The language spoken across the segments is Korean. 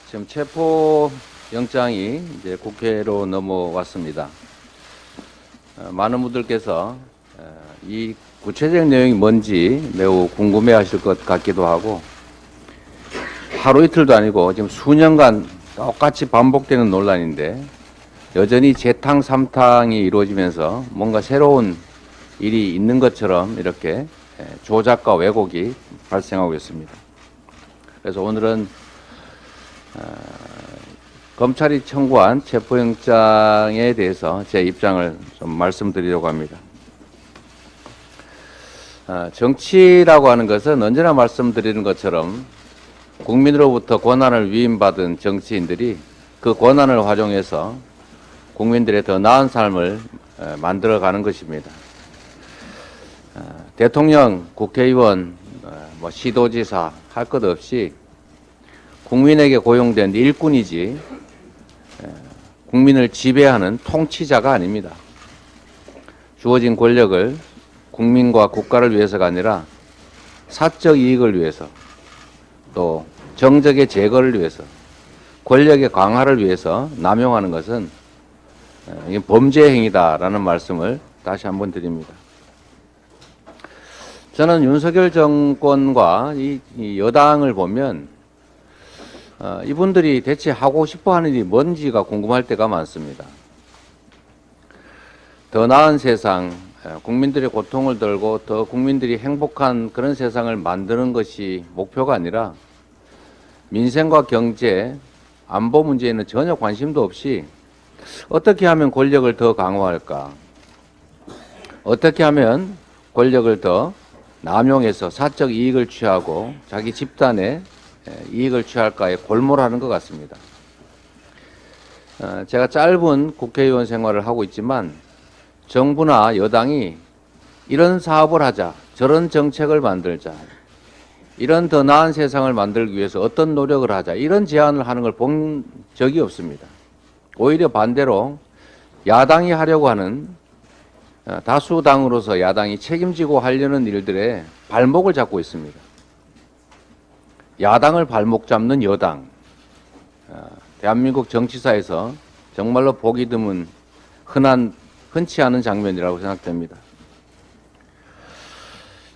지금 체포 영장이 이제 국회로 넘어왔습니다. 많은 분들께서 이 구체적인 내용이 뭔지 매우 궁금해하실 것 같기도 하고, 하루 이틀도 아니고 지금 수년간 똑같이 반복되는 논란인데 여전히 재탕 삼탕이 이루어지면서 뭔가 새로운 일이 있는 것처럼 이렇게 조작과 왜곡이 발생하고 있습니다. 그래서 오늘은 검찰이 청구한 체포영장에 대해서 제 입장을 좀 말씀드리려고 합니다. 정치라고 하는 것은 언제나 말씀드리는 것처럼 국민으로부터 권한을 위임받은 정치인들이 그 권한을 활용해서 국민들의 더 나은 삶을 만들어가는 것입니다. 대통령, 국회의원, 시도지사 할 것 없이 국민에게 고용된 일꾼이지 국민을 지배하는 통치자가 아닙니다. 주어진 권력을 국민과 국가를 위해서가 아니라 사적 이익을 위해서, 또 정적의 제거를 위해서, 권력의 강화를 위해서 남용하는 것은 범죄 행위다라는 말씀을 다시 한번 드립니다. 저는 윤석열 정권과 이 여당을 보면 이분들이 대체 하고 싶어 하는 일이 뭔지가 궁금할 때가 많습니다. 더 나은 세상, 국민들의 고통을 덜고 더 국민들이 행복한 그런 세상을 만드는 것이 목표가 아니라 민생과 경제, 안보 문제에는 전혀 관심도 없이 어떻게 하면 권력을 더 강화할까? 어떻게 하면 권력을 더 남용해서 사적 이익을 취하고 자기 집단의 이익을 취할까에 골몰하는 것 같습니다. 제가 짧은 국회의원 생활을 하고 있지만 정부나 여당이 이런 사업을 하자, 저런 정책을 만들자, 이런 더 나은 세상을 만들기 위해서 어떤 노력을 하자, 이런 제안을 하는 걸 본 적이 없습니다. 오히려 반대로 야당이 하려고 하는, 다수당으로서 야당이 책임지고 하려는 일들에 발목을 잡고 있습니다. 야당을 발목 잡는 여당, 대한민국 정치사에서 정말로 보기 드문 흔치 않은 장면이라고 생각됩니다.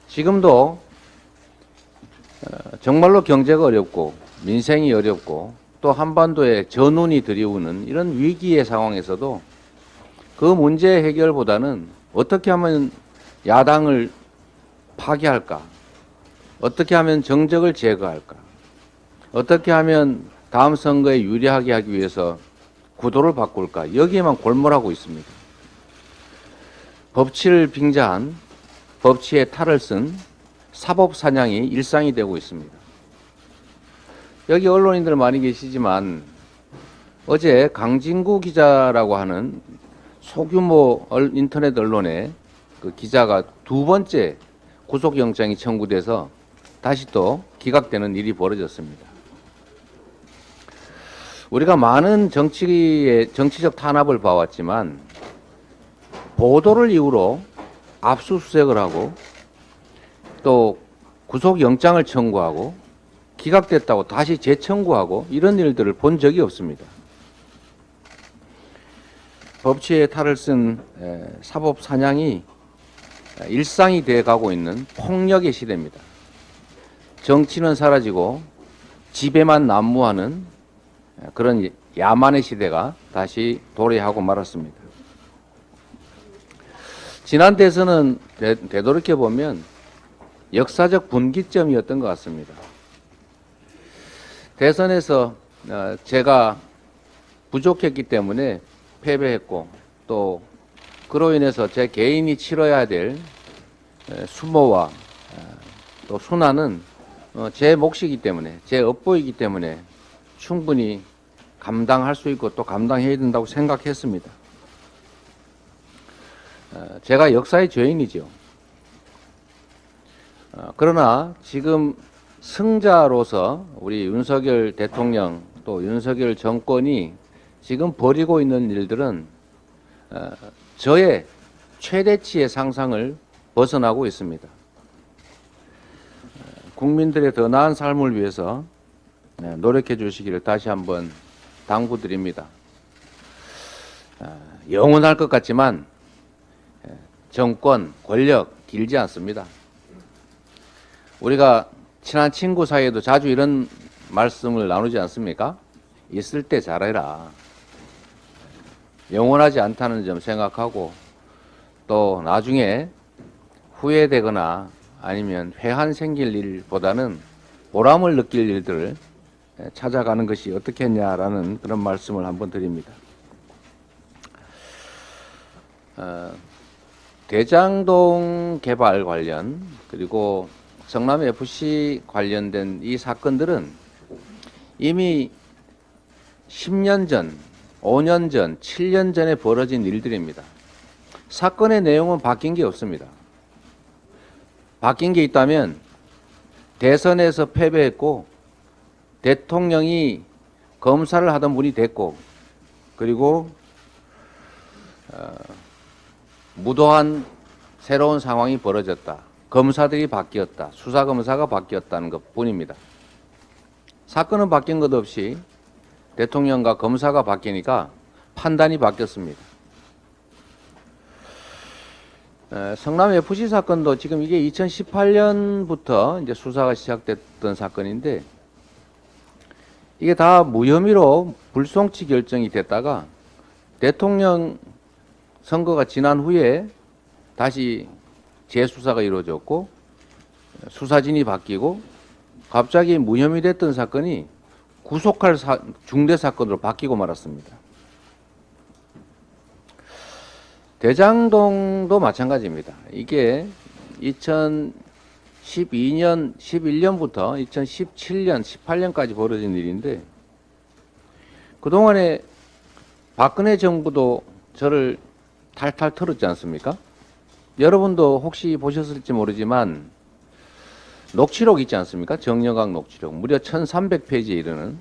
지금도 정말로 경제가 어렵고 민생이 어렵고 또 한반도에 전운이 들이우는 이런 위기의 상황에서도 그 문제 해결보다는 어떻게 하면 야당을 파괴할까? 어떻게 하면 정적을 제거할까? 어떻게 하면 다음 선거에 유리하게 하기 위해서 구도를 바꿀까? 여기에만 골몰하고 있습니다. 법치를 빙자한, 법치의 탈을 쓴 사법 사냥이 일상이 되고 있습니다. 여기 언론인들 많이 계시지만 어제 강진구 기자라고 하는 소규모 인터넷 언론의 그 기자가 두 번째 구속영장이 청구돼서 다시 또 기각되는 일이 벌어졌습니다. 우리가 많은 정치적 탄압을 봐왔지만 보도를 이유로 압수수색을 하고 또 구속영장을 청구하고 기각됐다고 다시 재청구하고 이런 일들을 본 적이 없습니다. 법치의 탈을 쓴 사법 사냥이 일상이 돼가고 있는 폭력의 시대입니다. 정치는 사라지고 지배만 난무하는 그런 야만의 시대가 다시 도래하고 말았습니다. 지난 대선은 되돌이켜보면 역사적 분기점이었던 것 같습니다. 대선에서 제가 부족했기 때문에 패배했고 또 그로 인해서 제 개인이 치러야 될 수모와 또 순환은 제 몫이기 때문에, 제 업보이기 때문에 충분히 감당할 수 있고 또 감당해야 된다고 생각했습니다. 제가 역사의 죄인이죠. 그러나 지금 승자로서 우리 윤석열 대통령 또 윤석열 정권이 지금 벌이고 있는 일들은 저의 최대치의 상상을 벗어나고 있습니다. 국민들의 더 나은 삶을 위해서 노력해 주시기를 다시 한번 당부드립니다. 영원할 것 같지만 정권, 권력 길지 않습니다. 우리가 친한 친구 사이에도 자주 이런 말씀을 나누지 않습니까? 있을 때 잘해라. 영원하지 않다는 점 생각하고 또 나중에 후회되거나 아니면 회한 생길 일보다는 보람을 느낄 일들을 찾아가는 것이 어떻겠냐라는 그런 말씀을 한번 드립니다. 대장동 개발 관련 그리고 성남 FC 관련된 이 사건들은 이미 10년 전, 5년 전, 7년 전에 벌어진 일들입니다. 사건의 내용은 바뀐 게 없습니다. 바뀐 게 있다면 대선에서 패배했고 대통령이 검사를 하던 분이 됐고 그리고 무도한 새로운 상황이 벌어졌다. 검사들이 바뀌었다. 수사검사가 바뀌었다는 것 뿐입니다. 사건은 바뀐 것 없이 대통령과 검사가 바뀌니까 판단이 바뀌었습니다. 성남 FC 사건도 지금 이게 2018년부터 이제 수사가 시작됐던 사건인데 이게 다 무혐의로 불송치 결정이 됐다가 대통령 선거가 지난 후에 다시 재수사가 이루어졌고 수사진이 바뀌고 갑자기 무혐의 됐던 사건이 구속할 중대 사건으로 바뀌고 말았습니다. 대장동도 마찬가지입니다. 이게 2012년, 11년부터 2017년, 18년까지 벌어진 일인데 그동안에 박근혜 정부도 저를 탈탈 털었지 않습니까? 여러분도 혹시 보셨을지 모르지만 녹취록 있지 않습니까? 정영학 녹취록 무려 1300페이지에 이르는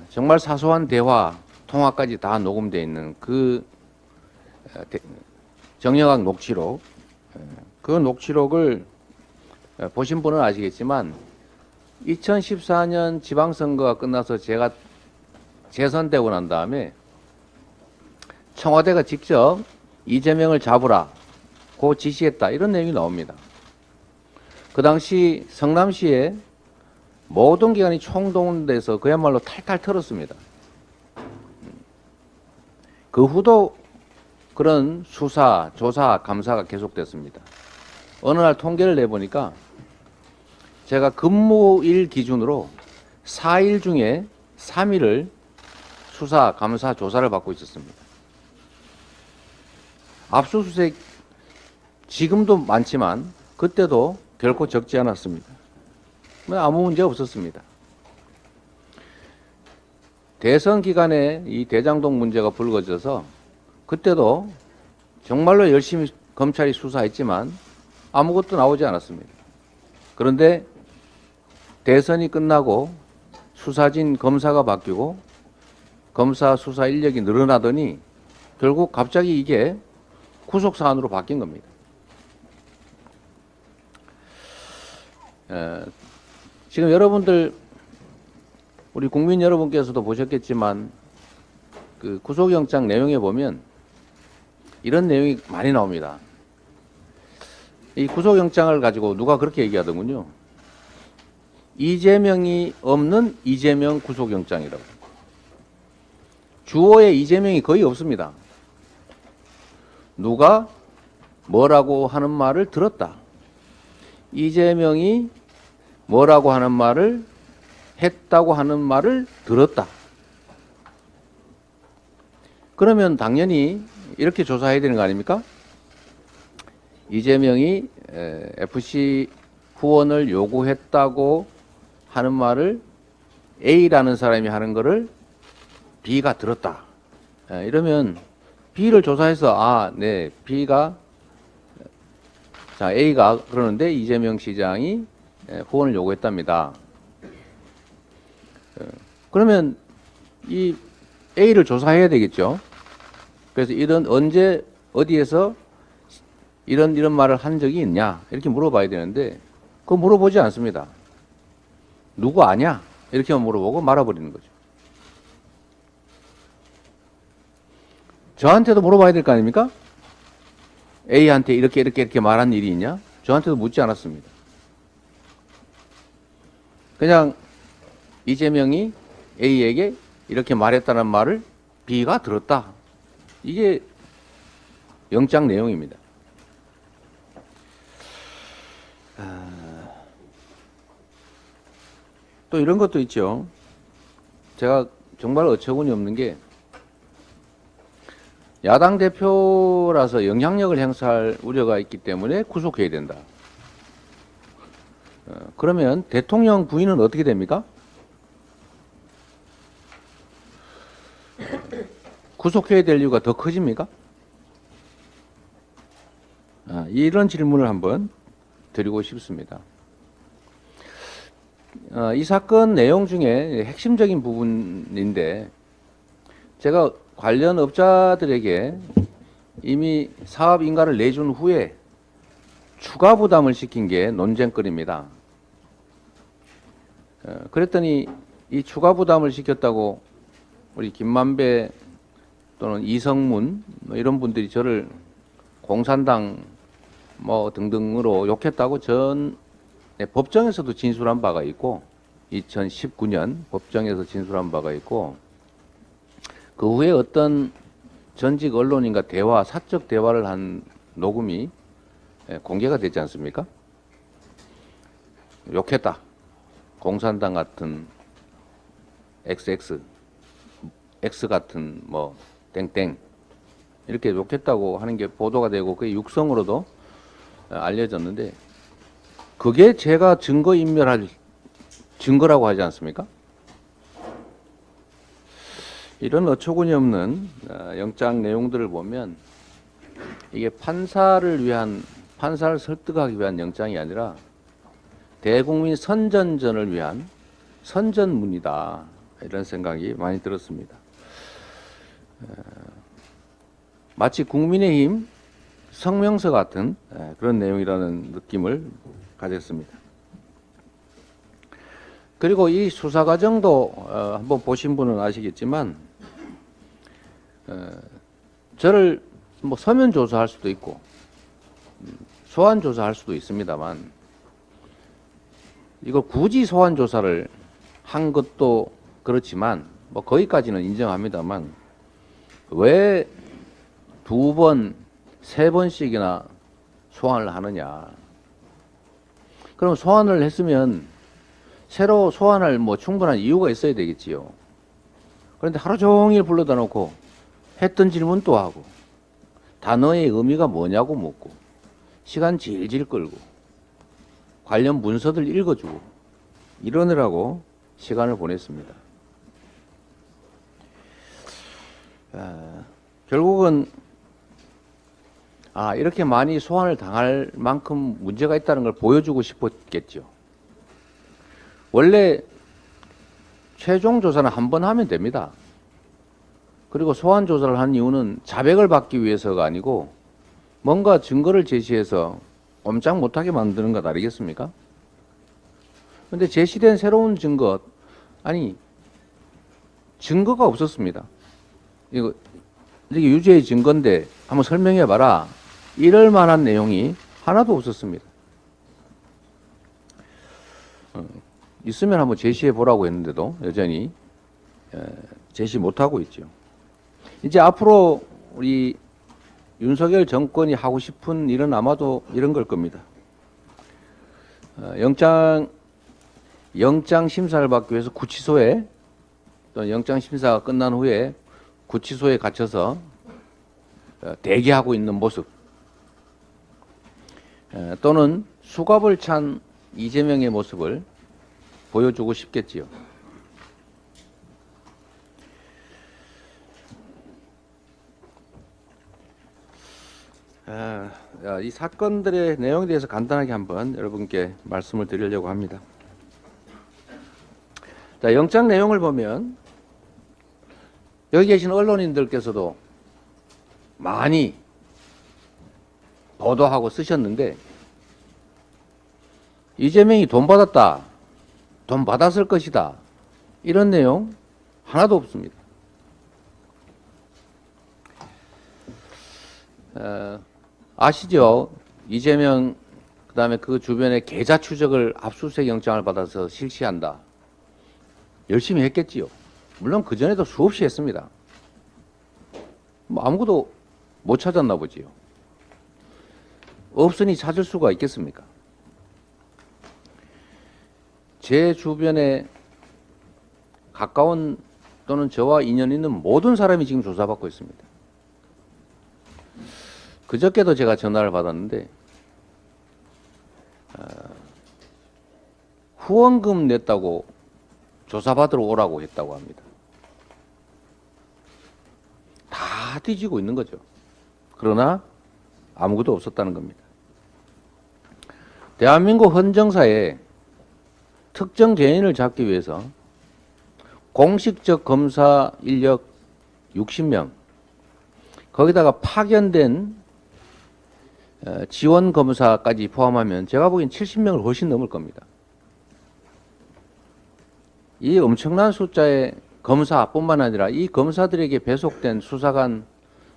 정말 사소한 대화, 통화까지 다 녹음되어 있는 그 정영학 녹취록 그 녹취록을 보신 분은 아시겠지만 2014년 지방선거가 끝나서 제가 재선되고 난 다음에 청와대가 직접 이재명을 잡으라고 지시했다 이런 내용이 나옵니다. 그 당시 성남시에 모든 기관이 총동원돼서 그야말로 탈탈 털었습니다. 그 후도 그런 수사, 조사, 감사가 계속됐습니다. 어느 날 통계를 내보니까 제가 근무일 기준으로 4일 중에 3일을 수사, 감사, 조사를 받고 있었습니다. 압수수색 지금도 많지만 그때도 결코 적지 않았습니다. 아무 문제 없었습니다. 대선 기간에 이 대장동 문제가 불거져서 그때도 정말로 열심히 검찰이 수사했지만 아무것도 나오지 않았습니다. 그런데 대선이 끝나고 수사진 검사가 바뀌고 검사 수사 인력이 늘어나더니 결국 갑자기 이게 구속사안으로 바뀐 겁니다. 지금 여러분들 우리 국민 여러분께서도 보셨겠지만 그 구속영장 내용에 보면 이런 내용이 많이 나옵니다. 이 구속영장을 가지고 누가 그렇게 얘기하더군요. 이재명이 없는 이재명 구속영장이라고. 주어에 이재명이 거의 없습니다. 누가 뭐라고 하는 말을 들었다. 이재명이 뭐라고 하는 말을 했다고 하는 말을 들었다. 그러면 당연히 이렇게 조사해야 되는 거 아닙니까? 이재명이 FC 후원을 요구했다고 하는 말을 A라는 사람이 하는 거를 B가 들었다. 이러면 B를 조사해서 네, B가 A가 그러는데 이재명 시장이 후원을 요구했답니다. 그러면 이 A를 조사해야 되겠죠. 그래서 언제 어디에서 이런 말을 한 적이 있냐 이렇게 물어봐야 되는데 그거 물어보지 않습니다. 누구 아냐? 이렇게만 물어보고 말아버리는 거죠. 저한테도 물어봐야 될 거 아닙니까? A한테 이렇게 말한 일이 있냐? 저한테도 묻지 않았습니다. 그냥 이재명이 A에게 이렇게 말했다는 말을 B가 들었다. 이게 영장 내용입니다. 또 이런 것도 있죠. 제가 정말 어처구니 없는 게 야당 대표라서 영향력을 행사할 우려가 있기 때문에 구속해야 된다. 그러면 대통령 부인은 어떻게 됩니까? 구속해야 될 이유가 더 커집니까? 이런 질문을 한번 드리고 싶습니다. 이 사건 내용 중에 핵심적인 부분인데 제가 관련 업자들에게 이미 사업 인가를 내준 후에 추가 부담을 시킨 게 논쟁거리입니다. 그랬더니 이 추가 부담을 시켰다고 우리 김만배 또는 이성문 이런 분들이 저를 공산당 뭐 등등으로 욕했다고 전 법정에서도 진술한 바가 있고 2019년 법정에서 진술한 바가 있고 그 후에 어떤 전직 언론인과 사적 대화를 한 녹음이 공개가 되지 않습니까? 욕했다. 공산당 같은 XX, X 같은 뭐 땡땡 이렇게 욕했다고 하는 게 보도가 되고 그게 육성으로도 알려졌는데 그게 제가 증거인멸할 증거라고 하지 않습니까? 이런 어처구니 없는 영장 내용들을 보면 이게 판사를 설득하기 위한 영장이 아니라 대국민 선전전을 위한 선전문이다. 이런 생각이 많이 들었습니다. 마치 국민의힘 성명서 같은 그런 내용이라는 느낌을 가졌습니다. 그리고 이 수사 과정도 한번 보신 분은 아시겠지만 저를 뭐 서면 조사할 수도 있고 소환 조사할 수도 있습니다만 이걸 굳이 소환 조사를 한 것도 그렇지만 뭐 거기까지는 인정합니다만 왜 2번, 3번씩이나 소환을 하느냐. 그럼 소환을 했으면 새로 소환할 뭐 충분한 이유가 있어야 되겠지요. 그런데 하루 종일 불러다 놓고 했던 질문 또 하고 단어의 의미가 뭐냐고 묻고 시간 질질 끌고 관련 문서들 읽어주고 이러느라고 시간을 보냈습니다. 결국은 이렇게 많이 소환을 당할 만큼 문제가 있다는 걸 보여주고 싶었겠죠. 원래 최종 조사는 한 번 하면 됩니다. 그리고 소환 조사를 한 이유는 자백을 받기 위해서가 아니고 뭔가 증거를 제시해서 꼼짝 못하게 만드는 것 아니겠습니까? 그런데 제시된 새로운 증거, 증거가 없었습니다. 이게 유죄의 증거인데 한번 설명해봐라. 이럴 만한 내용이 하나도 없었습니다. 있으면 한번 제시해보라고 했는데도 여전히 제시 못하고 있죠. 이제 앞으로 우리 윤석열 정권이 하고 싶은 일은 아마도 이런 걸 겁니다. 영장 심사를 받기 위해서 구치소에 또 영장 심사가 끝난 후에 구치소에 갇혀서 대기하고 있는 모습 또는 수갑을 찬 이재명의 모습을 보여주고 싶겠지요. 이 사건들의 내용에 대해서 간단하게 한번 여러분께 말씀을 드리려고 합니다. 자, 영장 내용을 보면 여기 계신 언론인들께서도 많이 보도하고 쓰셨는데 이재명이 돈 받았다 돈 받았을 것이다. 이런 내용 하나도 없습니다. 아시죠? 이재명 그다음에 그 주변의 계좌 추적을 압수수색 영장을 받아서 실시한다. 열심히 했겠지요. 물론 그전에도 수없이 했습니다. 뭐 아무것도 못 찾았나 보지요. 없으니 찾을 수가 있겠습니까? 제 주변에 가까운 또는 저와 인연 있는 모든 사람이 지금 조사받고 있습니다. 그저께도 제가 전화를 받았는데 후원금 냈다고 조사받으러 오라고 했다고 합니다. 다 뒤지고 있는 거죠. 그러나 아무것도 없었다는 겁니다. 대한민국 헌정사에 특정 개인을 잡기 위해서 공식적 검사 인력 60명, 거기다가 파견된 지원 검사까지 포함하면 제가 보기엔 70명을 훨씬 넘을 겁니다. 이 엄청난 숫자의 검사뿐만 아니라 이 검사들에게 배속된 수사관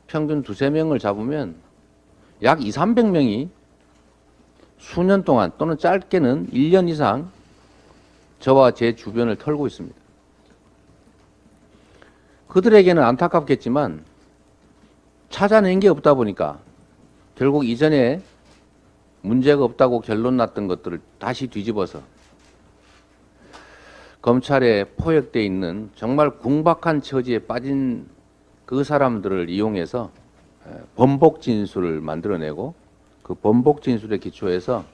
평균 2~3명을 잡으면 약 200~300명이 수년 동안 또는 짧게는 1년 이상 저와 제 주변을 털고 있습니다. 그들에게는 안타깝겠지만 찾아낸 게 없다 보니까 결국 이전에 문제가 없다고 결론 났던 것들을 다시 뒤집어서 검찰에 포획되어 있는 정말 궁박한 처지에 빠진 그 사람들을 이용해서 번복 진술을 만들어내고 그 번복 진술에 기초해서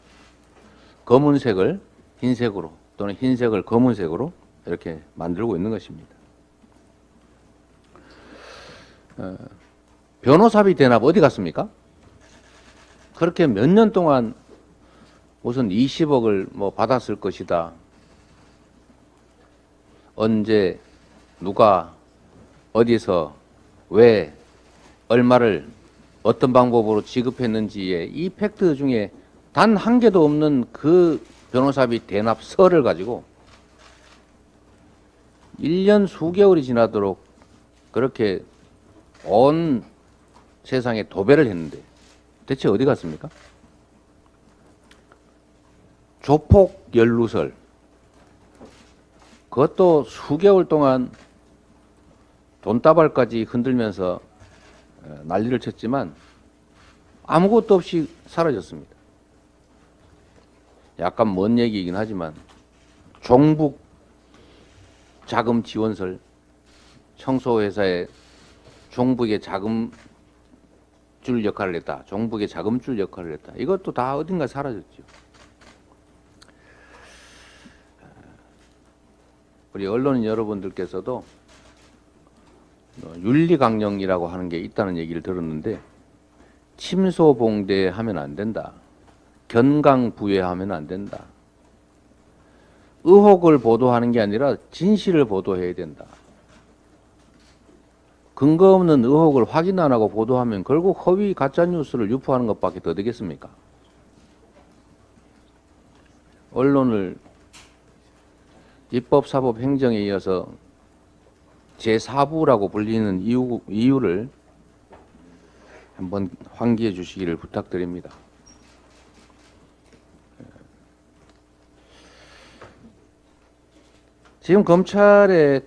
검은색을 흰색으로 또는 흰색을 검은색으로 이렇게 만들고 있는 것입니다. 변호사비 대납 어디 갔습니까? 그렇게 몇 년 동안 무슨 20억을 뭐 받았을 것이다. 언제, 누가, 어디서, 왜, 얼마를 어떤 방법으로 지급했는지의 이 팩트 중에 단 한 개도 없는 그 변호사비 대납서를 가지고 1년 수개월이 지나도록 그렇게 온 세상에 도배를 했는데 대체 어디 갔습니까? 조폭 연루설, 그것도 수개월 동안 돈다발까지 흔들면서 난리를 쳤지만 아무것도 없이 사라졌습니다. 약간 먼 얘기이긴 하지만 종북 자금 지원설, 청소회사에 종북의 자금 줄 역할을 했다. 종북의 자금줄 역할을 했다. 이것도 다 어딘가 사라졌죠. 우리 언론인 여러분들께서도 윤리강령이라고 하는 게 있다는 얘기를 들었는데 침소봉대하면 안 된다. 견강부회하면 안 된다. 의혹을 보도하는 게 아니라 진실을 보도해야 된다. 근거 없는 의혹을 확인 안 하고 보도하면 결국 허위 가짜뉴스를 유포하는 것밖에 더 되겠습니까? 언론을 입법, 사법, 행정에 이어서 제4부라고 불리는 이유를 한번 환기해 주시기를 부탁드립니다. 지금 검찰의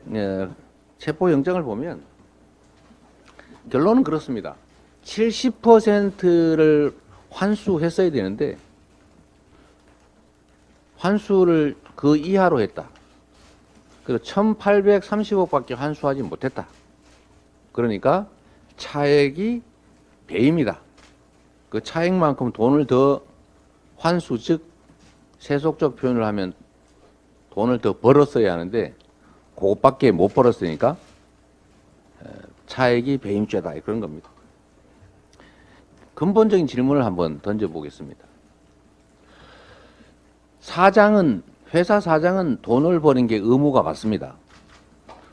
체포영장을 보면 결론은 그렇습니다. 70%를 환수했어야 되는데 환수를 그 이하로 했다. 그리고 1,830억밖에 환수하지 못했다. 그러니까 차액이 배임이다. 그 차액만큼 돈을 더 환수, 즉 세속적 표현을 하면 돈을 더 벌었어야 하는데 그것밖에 못 벌었으니까 차액이 배임죄다. 그런 겁니다. 근본적인 질문을 한번 던져보겠습니다. 회사 사장은 돈을 버는 게 의무가 맞습니다.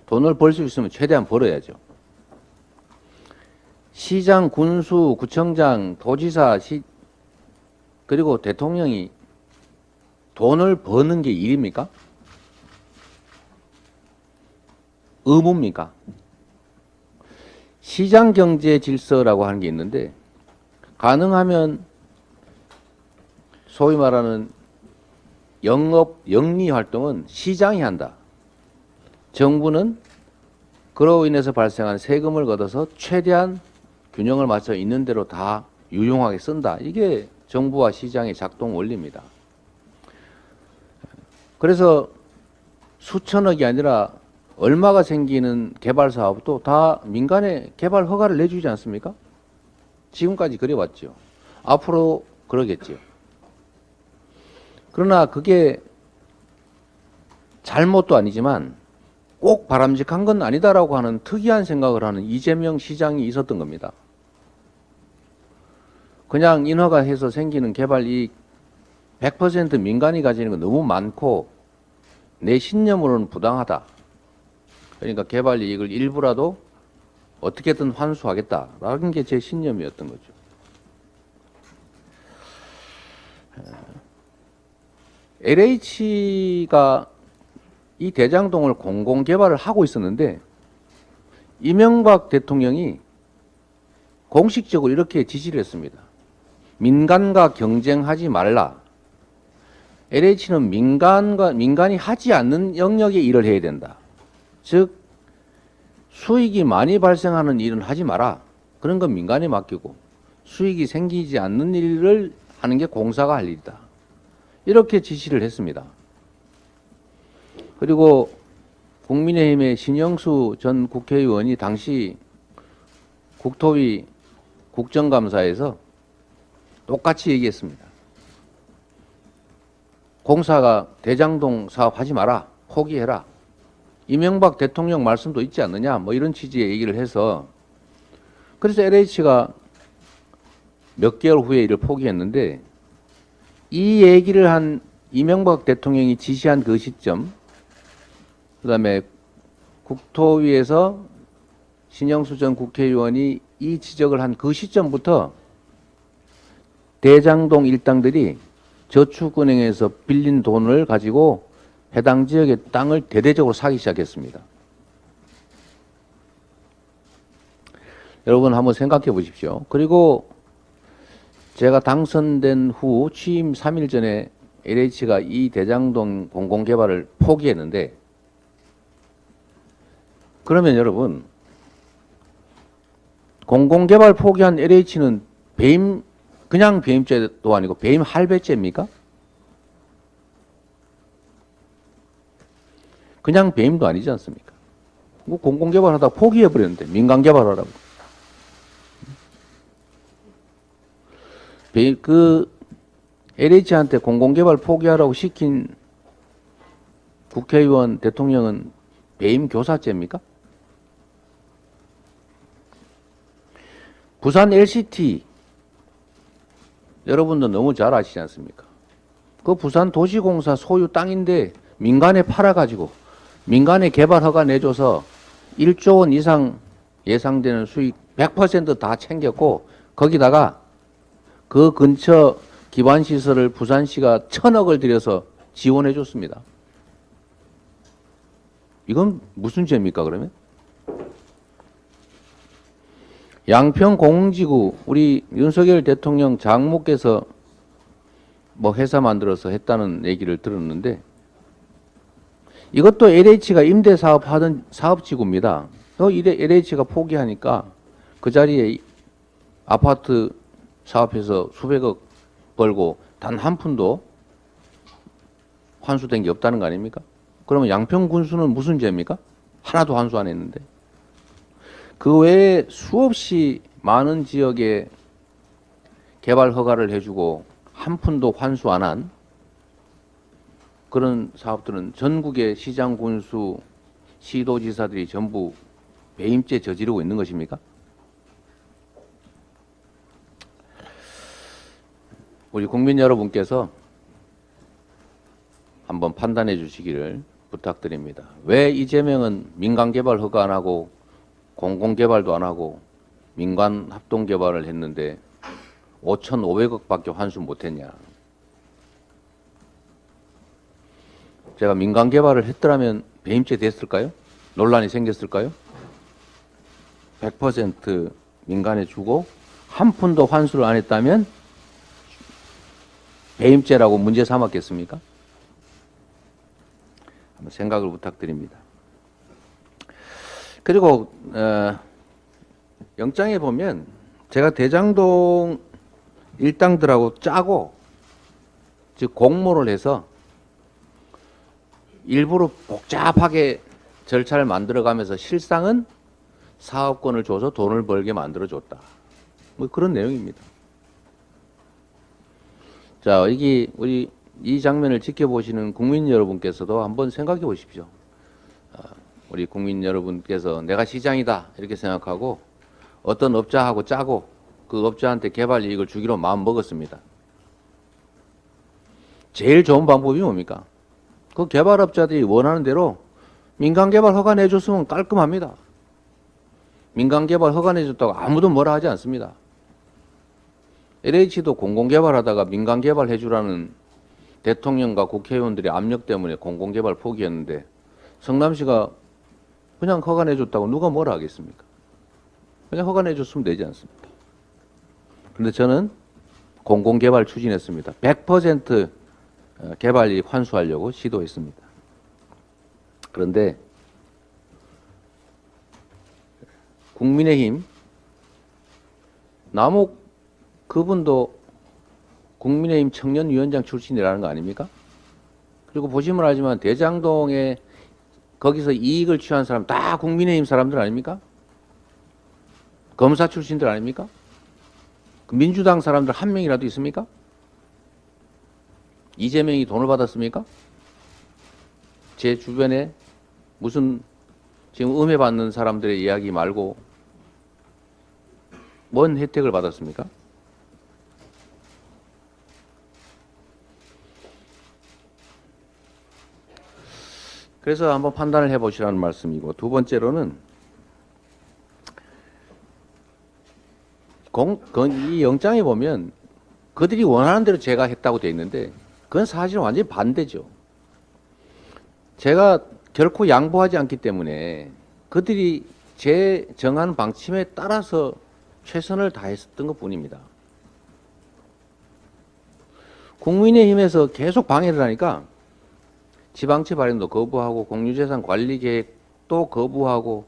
돈을 벌 수 있으면 최대한 벌어야죠. 시장, 군수, 구청장, 도지사, 그리고 대통령이 돈을 버는 게 일입니까? 의무입니까? 시장 경제 질서라고 하는 게 있는데 가능하면 소위 말하는 영리 활동은 시장이 한다. 정부는 그로 인해서 발생한 세금을 걷어서 최대한 균형을 맞춰 있는 대로 다 유용하게 쓴다. 이게 정부와 시장의 작동 원리입니다. 그래서 수천억이 아니라 얼마가 생기는 개발 사업도 다 민간에 개발 허가를 내주지 않습니까? 지금까지 그래왔죠. 앞으로 그러겠죠. 그러나 그게 잘못도 아니지만 꼭 바람직한 건 아니다라고 하는 특이한 생각을 하는 이재명 시장이 있었던 겁니다. 그냥 인허가 해서 생기는 개발 이익 100% 민간이 가지는 건 너무 많고 내 신념으로는 부당하다. 그러니까 개발 이익을 일부라도 어떻게든 환수하겠다라는 게 제 신념이었던 거죠. LH가 이 대장동을 공공개발을 하고 있었는데 이명박 대통령이 공식적으로 이렇게 지시를 했습니다. 민간과 경쟁하지 말라. LH는 민간이 하지 않는 영역의 일을 해야 된다. 즉 수익이 많이 발생하는 일은 하지 마라. 그런 건 민간에 맡기고 수익이 생기지 않는 일을 하는 게 공사가 할 일이다. 이렇게 지시를 했습니다. 그리고 국민의힘의 신영수 전 국회의원이 당시 국토위 국정감사에서 똑같이 얘기했습니다. 공사가 대장동 사업 하지 마라. 포기해라. 이명박 대통령 말씀도 있지 않느냐. 뭐 이런 취지의 얘기를 해서 그래서 LH가 몇 개월 후에 이를 포기했는데 이 얘기를 한 이명박 대통령이 지시한 그 시점 그다음에 국토위에서 신영수 전 국회의원이 이 지적을 한 그 시점부터 대장동 일당들이 저축은행에서 빌린 돈을 가지고 해당 지역의 땅을 대대적으로 사기 시작했습니다. 여러분 한번 생각해 보십시오. 그리고 제가 당선된 후 취임 3일 전에 LH가 이 대장동 공공개발을 포기했는데 그러면 여러분 공공개발 포기한 LH는 그냥 배임죄도 아니고 배임 할배죄입니까? 그냥 배임도 아니지 않습니까? 뭐 공공개발하다 포기해버렸는데 민간개발하라고. 그 LH한테 공공개발 포기하라고 시킨 국회의원 대통령은 배임 교사죄입니까? 부산 LCT 여러분도 너무 잘 아시지 않습니까? 그 부산 도시공사 소유 땅인데 민간에 팔아가지고 민간에 개발 허가 내줘서 1조 원 이상 예상되는 수익 100% 다 챙겼고 거기다가 그 근처 기반시설을 부산시가 1,000억을 들여서 지원해 줬습니다. 이건 무슨 죄입니까 그러면? 양평 공흥지구 우리 윤석열 대통령 장모께서 뭐 회사 만들어서 했다는 얘기를 들었는데 이것도 LH가 임대 사업하던 사업지구입니다. LH가 포기하니까 그 자리에 아파트 사업해서 수백억 벌고 단 한 푼도 환수된 게 없다는 거 아닙니까? 그러면 양평 군수는 무슨 죄입니까? 하나도 환수 안 했는데. 그 외에 수없이 많은 지역에 개발 허가를 해주고 한 푼도 환수 안 한 그런 사업들은 전국의 시장 군수, 시도지사들이 전부 배임죄 저지르고 있는 것입니까? 우리 국민 여러분께서 한번 판단해 주시기를 부탁드립니다. 왜 이재명은 민간개발 허가 안 하고 공공개발도 안 하고 민간 합동개발을 했는데 5,500억밖에 환수 못했냐. 제가 민간개발을 했더라면 배임죄 됐을까요? 논란이 생겼을까요? 100% 민간에 주고 한 푼도 환수를 안 했다면 배임죄라고 문제 삼았겠습니까? 한번 생각을 부탁드립니다. 그리고 영장에 보면 제가 대장동 일당들하고 짜고 즉 공모를 해서 일부러 복잡하게 절차를 만들어가면서 실상은 사업권을 줘서 돈을 벌게 만들어줬다. 뭐 그런 내용입니다. 자, 이게 우리 이 장면을 지켜보시는 국민 여러분께서도 한번 생각해 보십시오. 우리 국민 여러분께서 내가 시장이다 이렇게 생각하고 어떤 업자하고 짜고 그 업자한테 개발 이익을 주기로 마음 먹었습니다. 제일 좋은 방법이 뭡니까? 그 개발업자들이 원하는 대로 민간개발 허가 내줬으면 깔끔합니다. 민간개발 허가 내줬다고 아무도 뭐라 하지 않습니다. LH도 공공개발하다가 민간개발 해주라는 대통령과 국회의원들의 압력 때문에 공공개발 포기했는데 성남시가 그냥 허가 내줬다고 누가 뭐라 하겠습니까? 그냥 허가 내줬으면 되지 않습니까? 그런데 저는 공공개발 추진했습니다. 100% 개발이익 환수하려고 시도했습니다. 그런데 국민의힘 남욱 그분도 국민의힘 청년위원장 출신이라는 거 아닙니까? 그리고 보시면 알지만 대장동에 거기서 이익을 취한 사람 다 국민의힘 사람들 아닙니까? 검사 출신들 아닙니까? 민주당 사람들 한 명이라도 있습니까? 이재명이 돈을 받았습니까? 제 주변에 무슨 지금 음해받는 사람들의 이야기 말고 뭔 혜택을 받았습니까? 그래서 한번 판단을 해보시라는 말씀이고, 두 번째로는 이 영장에 보면 그들이 원하는 대로 제가 했다고 돼 있는데 그건 사실은 완전히 반대죠. 제가 결코 양보하지 않기 때문에 그들이 제 정한 방침에 따라서 최선을 다했었던 것뿐입니다. 국민의힘에서 계속 방해를 하니까 지방채 발행도 거부하고 공유재산 관리 계획도 거부하고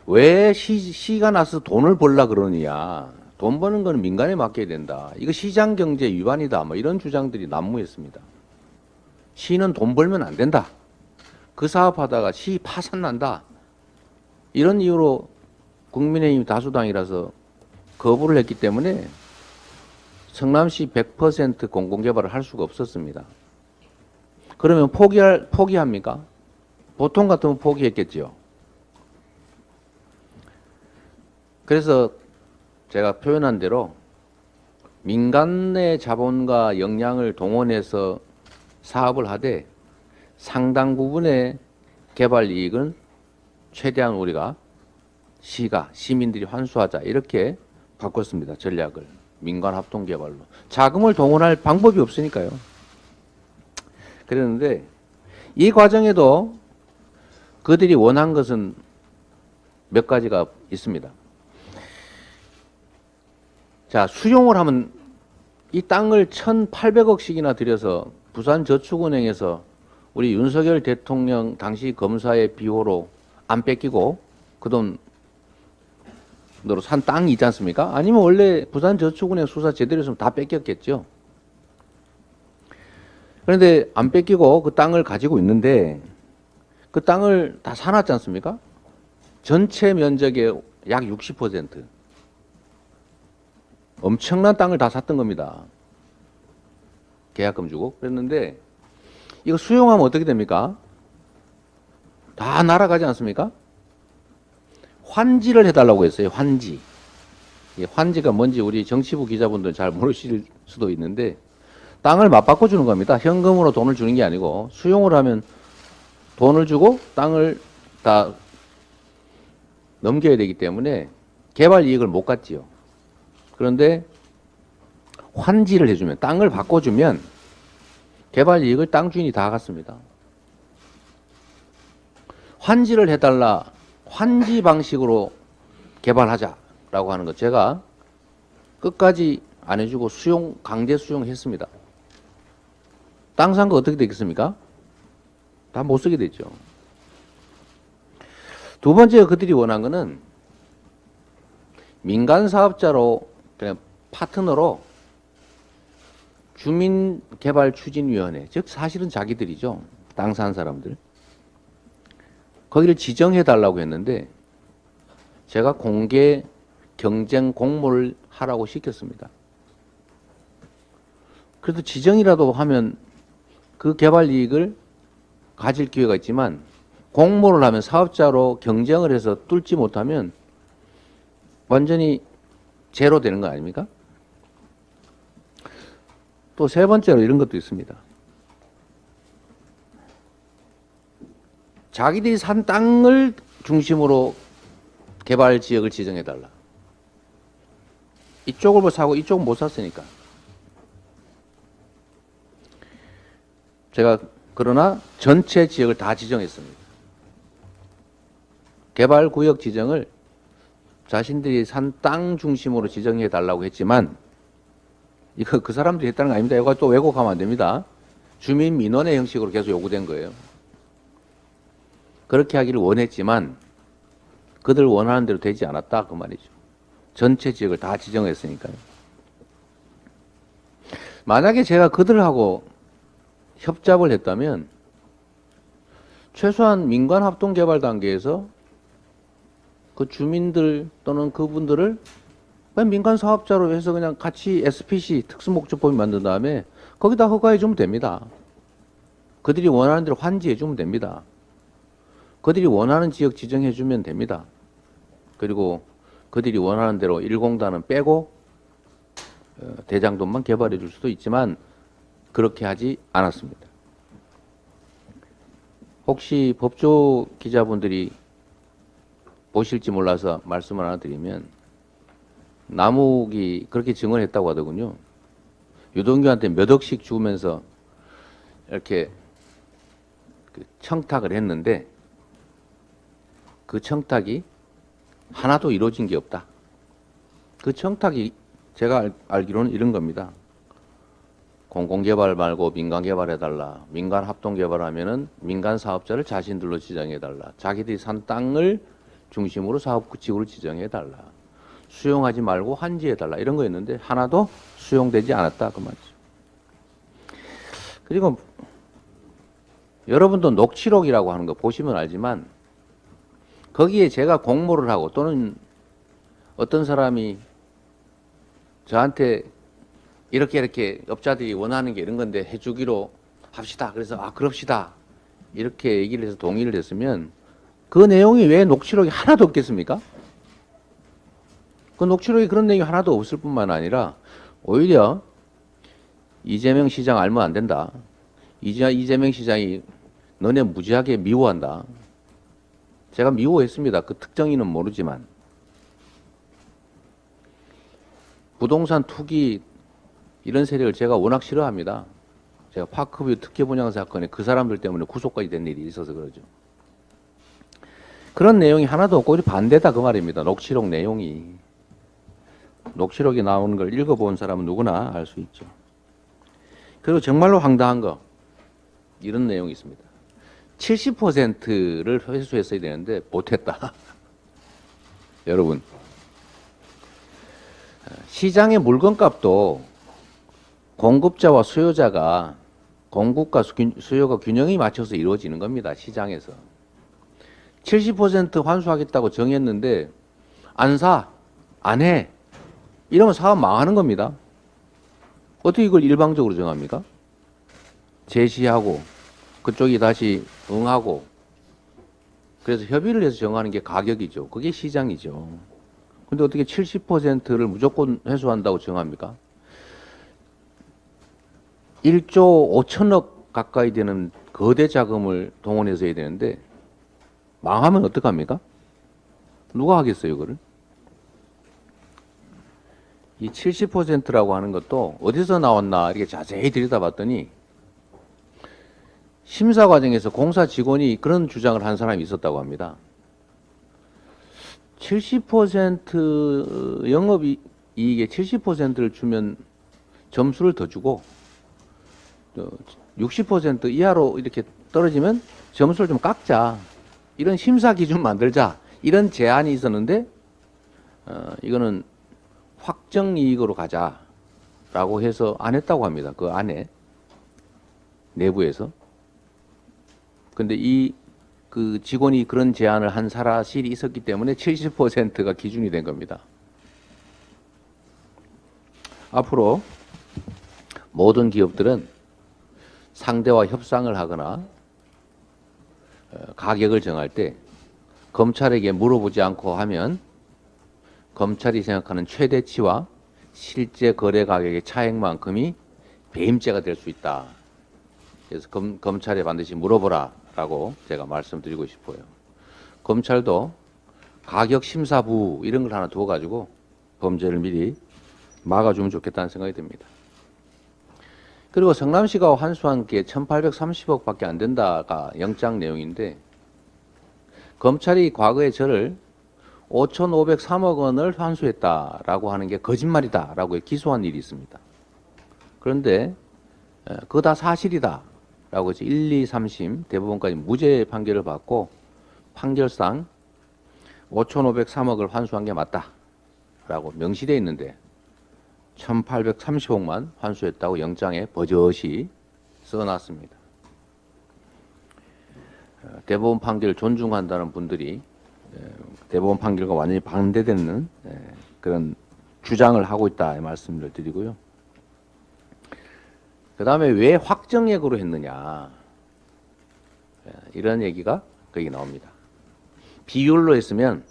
왜 시가 나서 돈을 벌라 그러느냐. 돈 버는 거는 민간에 맡겨야 된다. 이거 시장경제 위반이다. 뭐 이런 주장들이 난무했습니다. 시는 돈 벌면 안 된다. 그 사업하다가 시 파산난다. 이런 이유로 국민의힘 다수당이라서 거부를 했기 때문에 성남시 100% 공공개발을 할 수가 없었습니다. 그러면 포기합니까? 보통 같으면 포기했겠죠. 그래서 제가 표현한 대로 민간의 자본과 역량을 동원해서 사업을 하되 상당 부분의 개발 이익은 최대한 우리가 시민들이 환수하자 이렇게 바꿨습니다. 전략을 민간 합동 개발로. 자금을 동원할 방법이 없으니까요. 그랬는데 이 과정에도 그들이 원한 것은 몇 가지가 있습니다. 자, 수용을 하면 이 땅을 1,800억씩이나 들여서 부산저축은행에서 우리 윤석열 대통령 당시 검사의 비호로 안 뺏기고 그 돈으로 산 땅이 있지 않습니까? 아니면 원래 부산저축은행 수사 제대로 했으면 다 뺏겼겠죠. 그런데 안 뺏기고 그 땅을 가지고 있는데 그 땅을 다 사놨지 않습니까? 전체 면적의 약 60%. 엄청난 땅을 다 샀던 겁니다. 계약금 주고. 그랬는데 이거 수용하면 어떻게 됩니까? 다 날아가지 않습니까? 환지를 해달라고 했어요. 환지. 환지가 뭔지 우리 정치부 기자분들 잘 모르실 수도 있는데 땅을 맞바꿔 주는 겁니다. 현금으로 돈을 주는 게 아니고 수용을 하면 돈을 주고 땅을 다 넘겨야 되기 때문에 개발 이익을 못 갖지요. 그런데 환지를 해주면 땅을 바꿔주면 개발 이익을 땅 주인이 다 갖습니다. 환지를 해달라, 환지 방식으로 개발하자라고 하는 것 제가 끝까지 안 해주고 강제 수용했습니다. 땅 산 거 어떻게 되겠습니까? 다 못 쓰게 됐죠. 두 번째 그들이 원한 거는 민간 사업자로 그냥 파트너로 주민개발추진위원회, 즉 사실은 자기들이죠. 땅 산 사람들. 거기를 지정해 달라고 했는데 제가 공개 경쟁 공모를 하라고 시켰습니다. 그래도 지정이라도 하면 그 개발 이익을 가질 기회가 있지만 공모를 하면 사업자로 경쟁을 해서 뚫지 못하면 완전히 제로 되는 거 아닙니까? 또 세 번째로 이런 것도 있습니다. 자기들이 산 땅을 중심으로 개발 지역을 지정해달라. 이쪽을 사고 이쪽은 못 샀으니까. 제가 그러나 전체 지역을 다 지정했습니다. 개발구역 지정을 자신들이 산 땅 중심으로 지정해달라고 했지만 이거 그 사람들이 했다는 거 아닙니다. 이거 또 왜곡하면 안 됩니다. 주민 민원의 형식으로 계속 요구된 거예요. 그렇게 하기를 원했지만 그들 원하는 대로 되지 않았다 그 말이죠. 전체 지역을 다 지정했으니까요. 만약에 제가 그들하고 협잡을 했다면 최소한 민간합동개발 단계에서 그 주민들 또는 그분들을 그냥 민간 사업자로 해서 그냥 같이 SPC 특수목적법인 만든 다음에 거기다 허가해 주면 됩니다. 그들이 원하는 대로 환지해 주면 됩니다. 그들이 원하는 지역 지정해 주면 됩니다. 그리고 그들이 원하는 대로 1공단은 빼고 대장동만 개발해 줄 수도 있지만 그렇게 하지 않았습니다. 혹시 법조 기자분들이 보실지 몰라서 말씀을 하나 드리면 남욱이 그렇게 증언했다고 하더군요. 유동규한테 몇 억씩 주면서 이렇게 청탁을 했는데 그 청탁이 하나도 이루어진 게 없다. 그 청탁이 제가 알기로는 이런 겁니다. 공공개발 말고 민간개발해달라. 민간합동개발하면은 민간사업자를 자신들로 지정해달라. 자기들이 산 땅을 중심으로 사업지구를 지정해달라. 수용하지 말고 환지해달라. 이런 거였는데 하나도 수용되지 않았다. 그 말이죠. 그리고 여러분도 녹취록이라고 하는 거 보시면 알지만 거기에 제가 공모를 하고 또는 어떤 사람이 저한테 이렇게 업자들이 원하는 게 이런 건데 해주기로 합시다. 그래서 그럽시다. 이렇게 얘기를 해서 동의를 했으면 그 내용이 왜 녹취록이 하나도 없겠습니까? 그 녹취록에 그런 내용이 하나도 없을 뿐만 아니라 오히려 이재명 시장 알면 안 된다. 이재명 시장이 너네 무지하게 미워한다. 제가 미워했습니다. 그 특정인은 모르지만. 부동산 투기 이런 세력을 제가 워낙 싫어합니다. 제가 파크뷰 특혜 분양 사건에 그 사람들 때문에 구속까지 된 일이 있어서 그러죠. 그런 내용이 하나도 없고 반대다 그 말입니다. 녹취록 내용이. 녹취록이 나오는 걸 읽어본 사람은 누구나 알 수 있죠. 그리고 정말로 황당한 거 이런 내용이 있습니다. 70%를 회수했어야 되는데 못했다. 여러분 시장의 물건값도 공급자와 수요자가 공급과 수요가 균형이 맞춰서 이루어지는 겁니다. 시장에서 70% 환수하겠다고 정했는데 안 사, 안 해. 이러면 사업 망하는 겁니다. 어떻게 이걸 일방적으로 정합니까? 제시하고 그쪽이 다시 응하고 그래서 협의를 해서 정하는 게 가격이죠. 그게 시장이죠. 근데 어떻게 70%를 무조건 회수한다고 정합니까? 1조 5천억 가까이 되는 거대 자금을 동원해서 해야 되는데 망하면 어떡합니까? 누가 하겠어요, 이거를? 이 70%라고 하는 것도 어디서 나왔나 이렇게 자세히 들여다봤더니 심사 과정에서 공사 직원이 그런 주장을 한 사람이 있었다고 합니다. 70% 영업이익의 70%를 주면 점수를 더 주고 60% 이하로 이렇게 떨어지면 점수를 좀 깎자. 이런 심사 기준 만들자. 이런 제안이 있었는데 이거는 확정 이익으로 가자라고 해서 안 했다고 합니다. 그 안에 내부에서. 근데 그 직원이 그런 제안을 한 사실이 있었기 때문에 70%가 기준이 된 겁니다. 앞으로 모든 기업들은 상대와 협상을 하거나 가격을 정할 때 검찰에게 물어보지 않고 하면 검찰이 생각하는 최대치와 실제 거래 가격의 차액만큼이 배임죄가 될 수 있다. 그래서 검찰에 반드시 물어보라 라고 제가 말씀드리고 싶어요. 검찰도 가격심사부 이런 걸 하나 두어가지고 범죄를 미리 막아주면 좋겠다는 생각이 듭니다. 그리고 성남시가 환수한 게 1830억밖에 안 된다가 영장 내용인데 검찰이 과거에 저를 5,503억 원을 환수했다라고 하는 게 거짓말이다라고 기소한 일이 있습니다. 그런데 그거 다 사실이다라고 해서 1, 2, 3심 대법원까지 무죄 판결을 받고 판결상 5,503억을 환수한 게 맞다라고 명시되어 있는데 1,830억만 환수했다고 영장에 버젓이 써놨습니다. 대법원 판결을 존중한다는 분들이 대법원 판결과 완전히 반대되는 그런 주장을 하고 있다 이 말씀을 드리고요. 그 다음에 왜 확정액으로 했느냐 이런 얘기가 거기 나옵니다. 비율로 했으면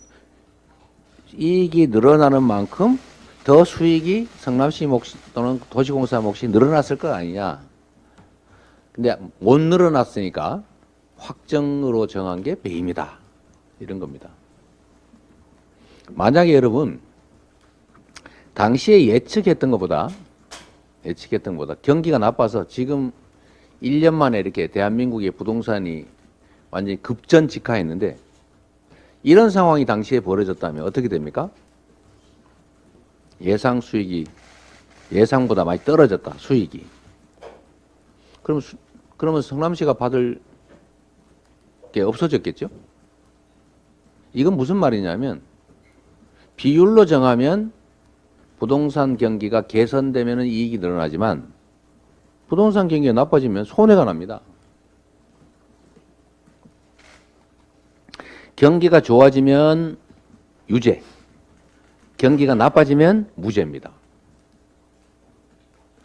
이익이 늘어나는 만큼 더 수익이 성남시 몫 또는 도시공사 몫이 늘어났을 거 아니냐. 근데 못 늘어났으니까 확정으로 정한 게 배임이다. 이런 겁니다. 만약에 여러분 당시에 예측했던 것보다 경기가 나빠서 지금 1년 만에 이렇게 대한민국의 부동산이 완전히 급전직하했는데 이런 상황이 당시에 벌어졌다면 어떻게 됩니까? 예상 수익이 예상보다 많이 떨어졌다. 수익이. 그러면 성남시가 받을 게 없어졌겠죠? 이건 무슨 말이냐면 비율로 정하면 부동산 경기가 개선되면 이익이 늘어나지만 부동산 경기가 나빠지면 손해가 납니다. 경기가 좋아지면 유죄, 경기가 나빠지면 무죄입니다.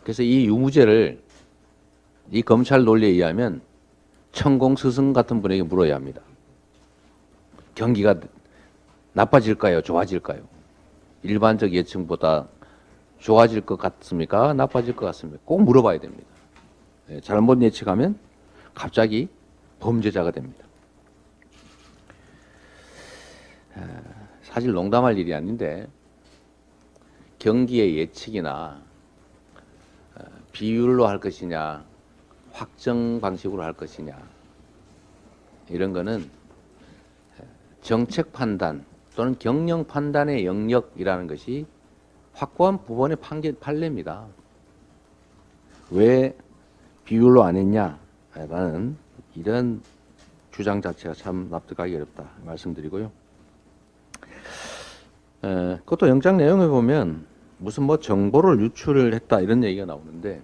그래서 이 유무죄를 이 검찰 논리에 의하면 천공 스승 같은 분에게 물어야 합니다. 경기가 나빠질까요? 좋아질까요? 일반적 예측보다 좋아질 것 같습니까? 나빠질 것 같습니까? 꼭 물어봐야 됩니다. 잘못 예측하면 갑자기 범죄자가 됩니다. 사실 농담할 일이 아닌데 경기의 예측이나 비율로 할 것이냐 확정 방식으로 할 것이냐 이런 거는 정책 판단 또는 경영 판단의 영역이라는 것이 확고한 법원의 판례입니다. 왜 비율로 안 했냐라는 이런 주장 자체가 참 납득하기 어렵다 말씀드리고요. 그것도 영장 내용에 보면 무슨 뭐 정보를 유출을 했다 이런 얘기가 나오는데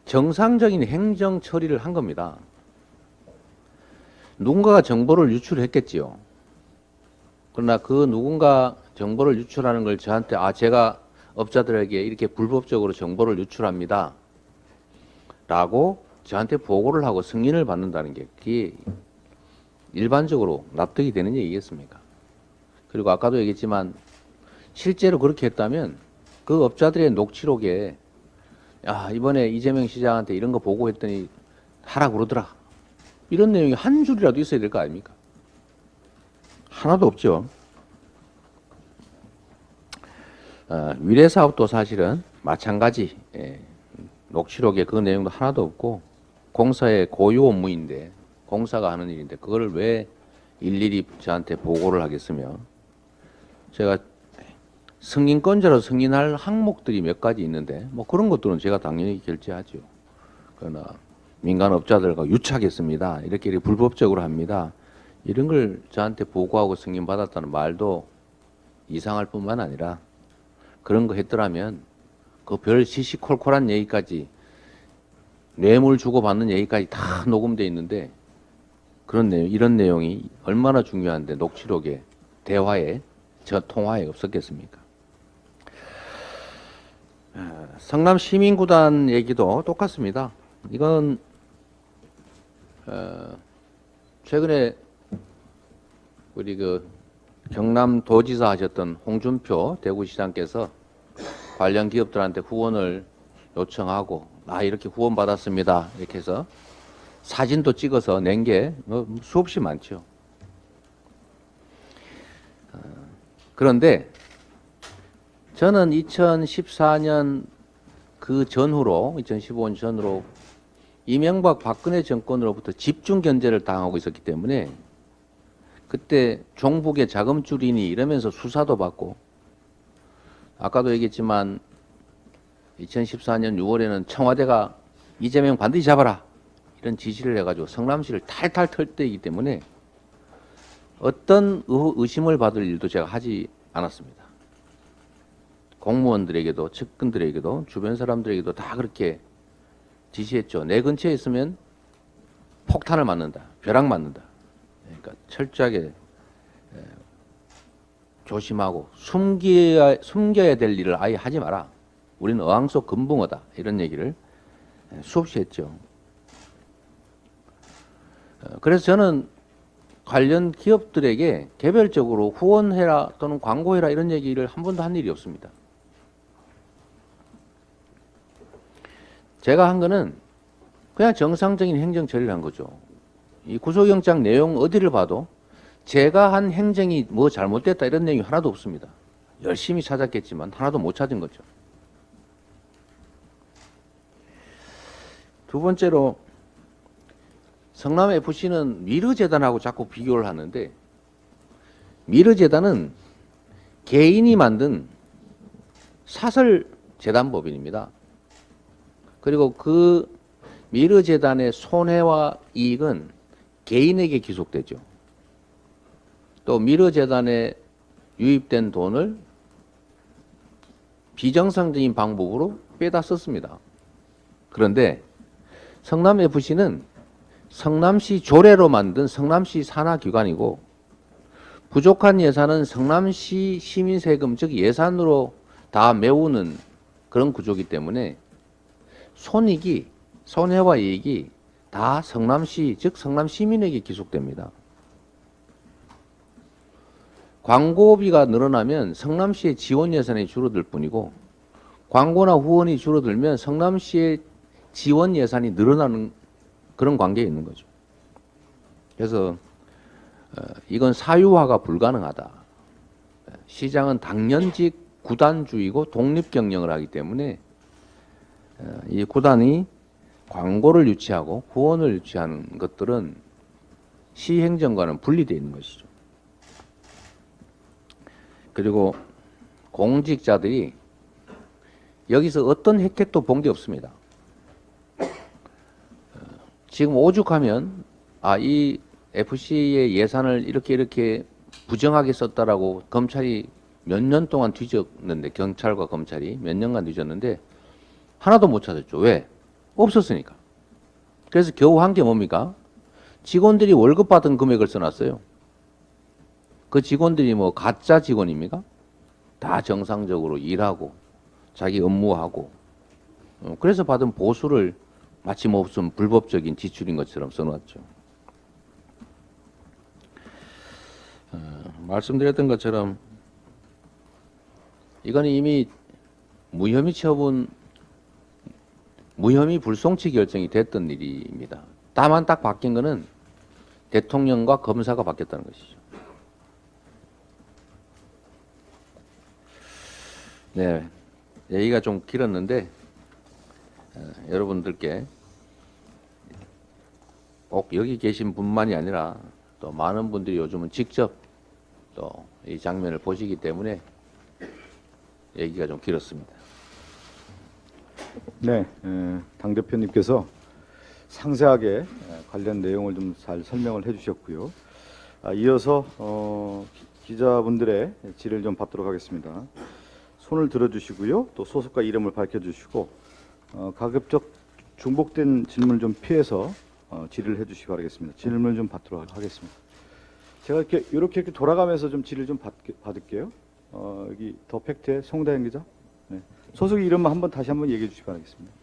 정상적인 행정 처리를 한 겁니다. 누군가가 정보를 유출했겠지요. 그러나 그 누군가 정보를 유출하는 걸 저한테 제가 업자들에게 이렇게 불법적으로 정보를 유출합니다 라고 저한테 보고를 하고 승인을 받는다는 게 그게 일반적으로 납득이 되는 얘기겠습니까? 그리고 아까도 얘기했지만 실제로 그렇게 했다면 그 업자들의 녹취록에 이번에 이재명 시장한테 이런 거 보고했더니 하라 그러더라 이런 내용이 한 줄이라도 있어야 될 거 아닙니까? 하나도 없죠. 위례 사업도 사실은 마찬가지 녹취록에 그 내용도 하나도 없고 공사의 고유 업무인데 공사가 하는 일인데 그거를 왜 일일이 저한테 보고를 하겠으며 제가 승인권자로 승인할 항목들이 몇 가지 있는데 뭐 그런 것들은 제가 당연히 결제하죠. 그러나 민간업자들과 유착했습니다. 이렇게 불법적으로 합니다. 이런 걸 저한테 보고하고 승인받았다는 말도 이상할 뿐만 아니라 그런 거 했더라면 그 별 시시콜콜한 얘기까지 뇌물 주고받는 얘기까지 다 녹음돼 있는데 그런 내용, 이런 내용이 얼마나 중요한데 녹취록에 대화에 저 통화에 없었겠습니까? 성남 시민구단 얘기도 똑같습니다. 이건 최근에 우리 그 경남도지사 하셨던 홍준표 대구시장께서 관련 기업들한테 후원을 요청하고 이렇게 후원 받았습니다 이렇게 해서 사진도 찍어서 낸 게 수없이 많죠. 그런데 저는 2014년 그 전후로 2015년 전후로 이명박 박근혜 정권으로부터 집중 견제를 당하고 있었기 때문에 그때 종북의 자금줄이니 이러면서 수사도 받고 아까도 얘기했지만 2014년 6월에는 청와대가 이재명 반드시 잡아라 이런 지시를 해가지고 성남시를 탈탈 털 때이기 때문에 어떤 의심을 받을 일도 제가 하지 않았습니다. 공무원들에게도 측근들에게도 주변 사람들에게도 다 그렇게 지시했죠. 내 근처에 있으면 폭탄을 맞는다. 벼락 맞는다. 그러니까 철저하게 조심하고 숨겨야 될 일을 아예 하지 마라. 우리는 어항 속 금붕어다. 이런 얘기를 수없이 했죠. 그래서 저는 관련 기업들에게 개별적으로 후원해라 또는 광고해라 이런 얘기를 한 번도 한 일이 없습니다. 제가 한 거는 그냥 정상적인 행정 처리를 한 거죠. 이 구속영장 내용 어디를 봐도 제가 한 행정이 뭐 잘못됐다 이런 내용이 하나도 없습니다. 열심히 찾았겠지만 하나도 못 찾은 거죠. 두 번째로 성남FC는 미르재단하고 자꾸 비교를 하는데 미르재단은 개인이 만든 사설재단법인입니다. 그리고 그 미르재단의 손해와 이익은 개인에게 귀속되죠. 또 미르재단에 유입된 돈을 비정상적인 방법으로 빼다 썼습니다. 그런데 성남FC는 성남시 조례로 만든 성남시 산하기관이고 부족한 예산은 성남시 시민세금 즉 예산으로 다 메우는 그런 구조이기 때문에 손해와 이익이 다 성남시 즉 성남시민에게 귀속됩니다. 광고비가 늘어나면 성남시의 지원 예산이 줄어들 뿐이고 광고나 후원이 줄어들면 성남시의 지원 예산이 늘어나는 그런 관계에 있는 거죠. 그래서 이건 사유화가 불가능하다. 시장은 당연직 구단주의고 독립경영을 하기 때문에 이 구단이 광고를 유치하고 후원을 유치하는 것들은 시행정과는 분리되어 있는 것이죠. 그리고 공직자들이 여기서 어떤 혜택도 본 게 없습니다. 지금 오죽하면 이 FC의 예산을 이렇게 부정하게 썼다라고 검찰이 몇 년 동안 뒤졌는데 경찰과 검찰이 몇 년간 뒤졌는데 하나도 못 찾았죠. 왜? 없었으니까. 그래서 겨우 한 게 뭡니까? 직원들이 월급 받은 금액을 써놨어요. 그 직원들이 뭐 가짜 직원입니까? 다 정상적으로 일하고 자기 업무하고 그래서 받은 보수를 마치 무슨 불법적인 지출인 것처럼 써놨죠. 말씀드렸던 것처럼 이건 이미 무혐의 불송치 결정이 됐던 일입니다. 다만 딱 바뀐 거는 대통령과 검사가 바뀌었다는 것이죠. 네, 얘기가 좀 길었는데 여러분들께 꼭 여기 계신 분만이 아니라 또 많은 분들이 요즘은 직접 또 이 장면을 보시기 때문에 얘기가 좀 길었습니다. 네, 당 대표님께서 상세하게 관련 내용을 좀 잘 설명을 해주셨고요. 이어서 기자분들의 질의를 좀 받도록 하겠습니다. 손을 들어주시고요, 또 소속과 이름을 밝혀주시고 가급적 중복된 질문을 좀 피해서 질의를 해주시기 바라겠습니다. 질문을 좀 받도록 하겠습니다. 제가 이렇게 돌아가면서 좀 질의를 좀 받을게요. 여기 더 팩트의 송다현 기자. 네. 소속 이름만 다시 한번 얘기해 주시기 바라겠습니다.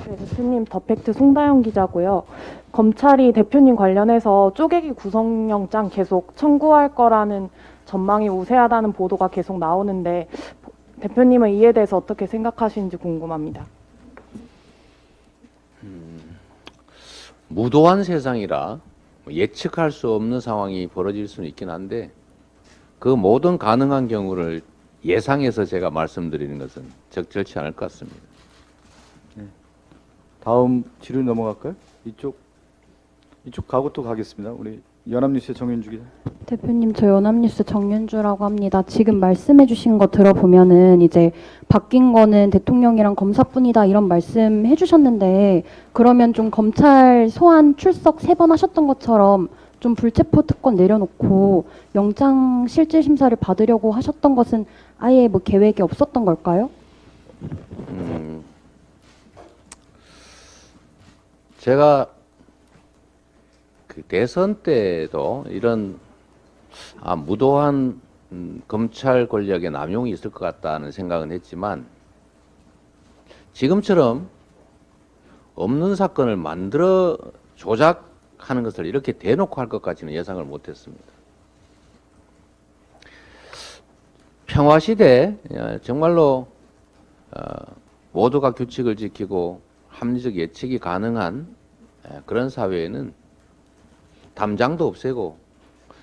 네, 대표님 더팩트 송다영 기자고요. 검찰이 대표님 관련해서 쪼개기 구속영장 계속 청구할 거라는 전망이 우세하다는 보도가 계속 나오는데 대표님은 이에 대해서 어떻게 생각하시는지 궁금합니다. 무도한 세상이라 예측할 수 없는 상황이 벌어질 수는 있긴 한데 그 모든 가능한 경우를 예상해서 제가 말씀드리는 것은 적절치 않을 것 같습니다. 다음 질의 넘어갈까요? 이쪽 가고 또 가겠습니다. 우리 연합뉴스의 정윤주 기자. 대표님, 저 연합뉴스 정윤주라고 합니다. 지금 말씀해 주신 거 들어보면은 이제 바뀐 거는 대통령이랑 검사뿐이다 이런 말씀 해주셨는데 그러면 좀 검찰 소환 출석 3번 하셨던 것처럼 좀 불체포 특권 내려놓고 영장 실질 심사를 받으려고 하셨던 것은 아예 뭐 계획이 없었던 걸까요? 제가 그 대선 때도 이런 무도한 검찰 권력의 남용이 있을 것 같다는 생각은 했지만 지금처럼 없는 사건을 만들어 조작하는 것을 이렇게 대놓고 할 것까지는 예상을 못했습니다. 평화시대 정말로 모두가 규칙을 지키고 합리적 예측이 가능한 그런 사회에는 담장도 없애고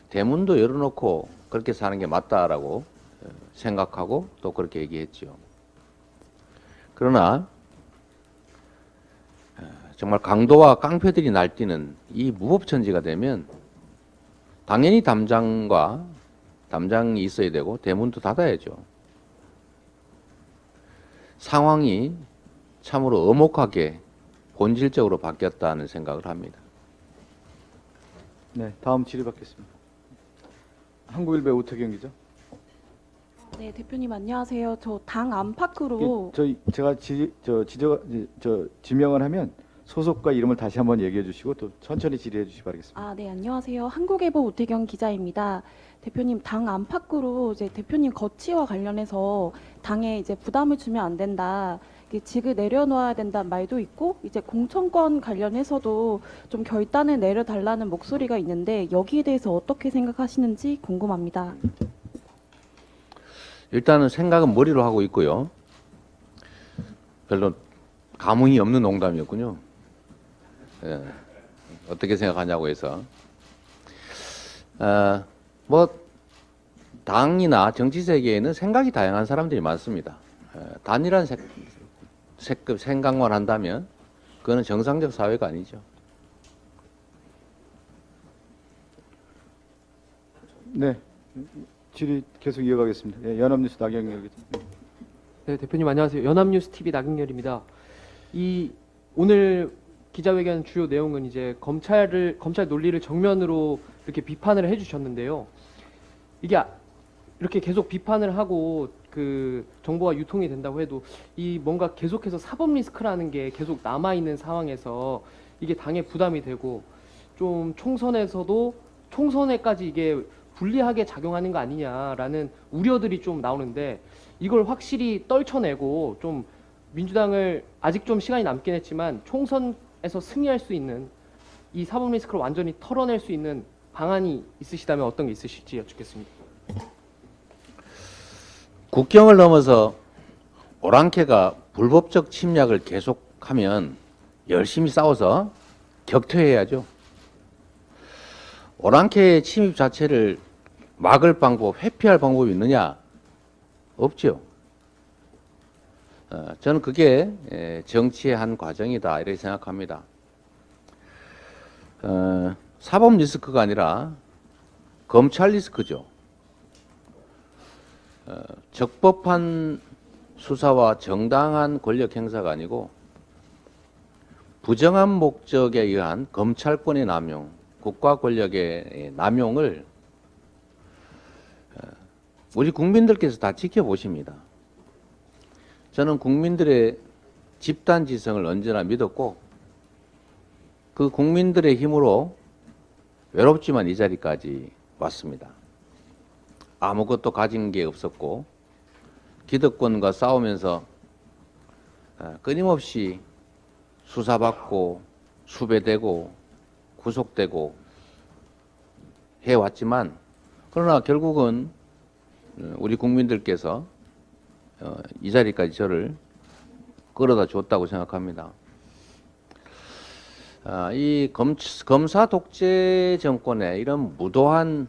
대문도 열어놓고 그렇게 사는 게 맞다라고 생각하고 또 그렇게 얘기했죠. 그러나 정말 강도와 깡패들이 날뛰는 이 무법천지가 되면 당연히 담장이 있어야 되고 대문도 닫아야죠. 상황이 참으로 엄혹하게 본질적으로 바뀌었다는 생각을 합니다. 네, 다음 질의 받겠습니다. 한국일보 오태경 기자. 네, 대표님 안녕하세요. 저 당 안팎으로 제가 지명을 하면 소속과 이름을 다시 한번 얘기해 주시고 또 천천히 질의해 주시기 바라겠습니다. 네, 안녕하세요. 한국일보 오태경 기자입니다. 대표님 당 안팎으로 이제 대표님 거취와 관련해서 당에 이제 부담을 주면 안 된다. 직을 내려놓아야 된다는 말도 있고 이제 공천권 관련해서도 좀 결단을 내려달라는 목소리가 있는데 여기에 대해서 어떻게 생각하시는지 궁금합니다. 일단은 생각은 머리로 하고 있고요. 별로 감흥이 없는 농담이었군요. 예, 어떻게 생각하냐고 해서 뭐 당이나 정치 세계에는 생각이 다양한 사람들이 많습니다. 단일한 생각만 한다면 그거는 정상적 사회가 아니죠. 네, 질의 계속 이어가겠습니다. 예, 연합뉴스 나경열 기자. 네, 대표님 안녕하세요. 연합뉴스 TV 나경열입니다. 오늘 기자회견 주요 내용은 이제 검찰 논리를 정면으로 이렇게 비판을 해주셨는데요. 이게 이렇게 계속 비판을 하고 그 정보가 유통이 된다고 해도 이 뭔가 계속해서 사법 리스크라는 게 계속 남아 있는 상황에서 이게 당에 부담이 되고 좀 총선에까지 이게 불리하게 작용하는 거 아니냐라는 우려들이 좀 나오는데 이걸 확실히 떨쳐내고 좀 민주당을 아직 좀 시간이 남긴 했지만 총선에서 승리할 수 있는 이 사법 리스크를 완전히 털어낼 수 있는 방안이 있으시다면 어떤 게 있으실지 여쭙겠습니다. 국경을 넘어서 오랑캐가 불법적 침략을 계속하면 열심히 싸워서 격퇴해야죠. 오랑캐의 침입 자체를 막을 방법, 회피할 방법이 있느냐? 없죠. 저는 그게 정치의 한 과정이다 이렇게 생각합니다. 사법 리스크가 아니라 검찰 리스크죠. 적법한 수사와 정당한 권력 행사가 아니고 부정한 목적에 의한 검찰권의 남용, 국가 권력의 남용을 우리 국민들께서 다 지켜보십니다. 저는 국민들의 집단 지성을 언제나 믿었고 그 국민들의 힘으로 외롭지만 이 자리까지 왔습니다. 아무것도 가진 게 없었고 기득권과 싸우면서 끊임없이 수사받고 수배되고 구속되고 해왔지만 그러나 결국은 우리 국민들께서 이 자리까지 저를 끌어다 줬다고 생각합니다. 이 검사 독재 정권의 이런 무도한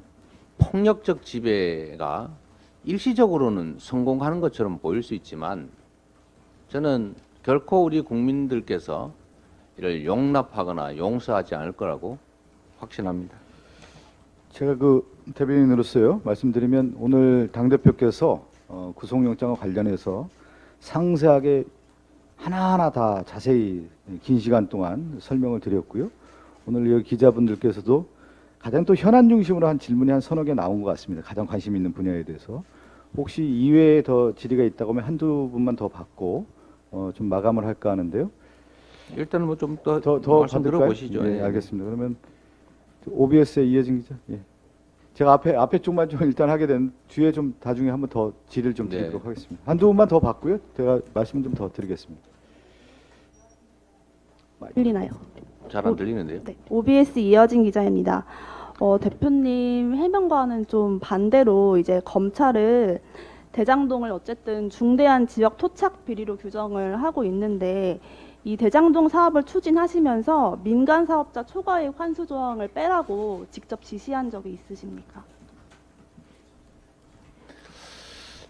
폭력적 지배가 일시적으로는 성공하는 것처럼 보일 수 있지만 저는 결코 우리 국민들께서 이를 용납하거나 용서하지 않을 거라고 확신합니다. 제가 그 대변인으로서요 말씀드리면 오늘 당대표께서 구속영장과 관련해서 상세하게 하나하나 다 자세히 긴 시간 동안 설명을 드렸고요. 오늘 여기 기자분들께서도 가장 또 현안 중심으로 한 질문이 한 서너 개 나온 것 같습니다. 가장 관심 있는 분야에 대해서. 혹시 이외에 더 질의가 있다고 하면 한두 분만 더 받고 좀 마감을 할까 하는데요. 일단은 뭐 좀 더 더 말씀 받을까요? 들어보시죠. 네, 예. 알겠습니다. 그러면 OBS의 이혜진 기자. 예. 제가 앞에 쪽만 좀 일단 하게 된 뒤에 좀 나중에 한번 더 질의를 좀 드리도록 네. 하겠습니다. 한두 분만 더 받고요. 제가 말씀 좀 더 드리겠습니다. 들리나요? 잘 안 들리는데요. 네, OBS 이어진 기자입니다. 대표님 해명과는 좀 반대로 이제 검찰을 대장동을 어쨌든 중대한 지역 토착 비리로 규정을 하고 있는데 이 대장동 사업을 추진하시면서 민간 사업자 초과이익 환수 조항을 빼라고 직접 지시한 적이 있으십니까?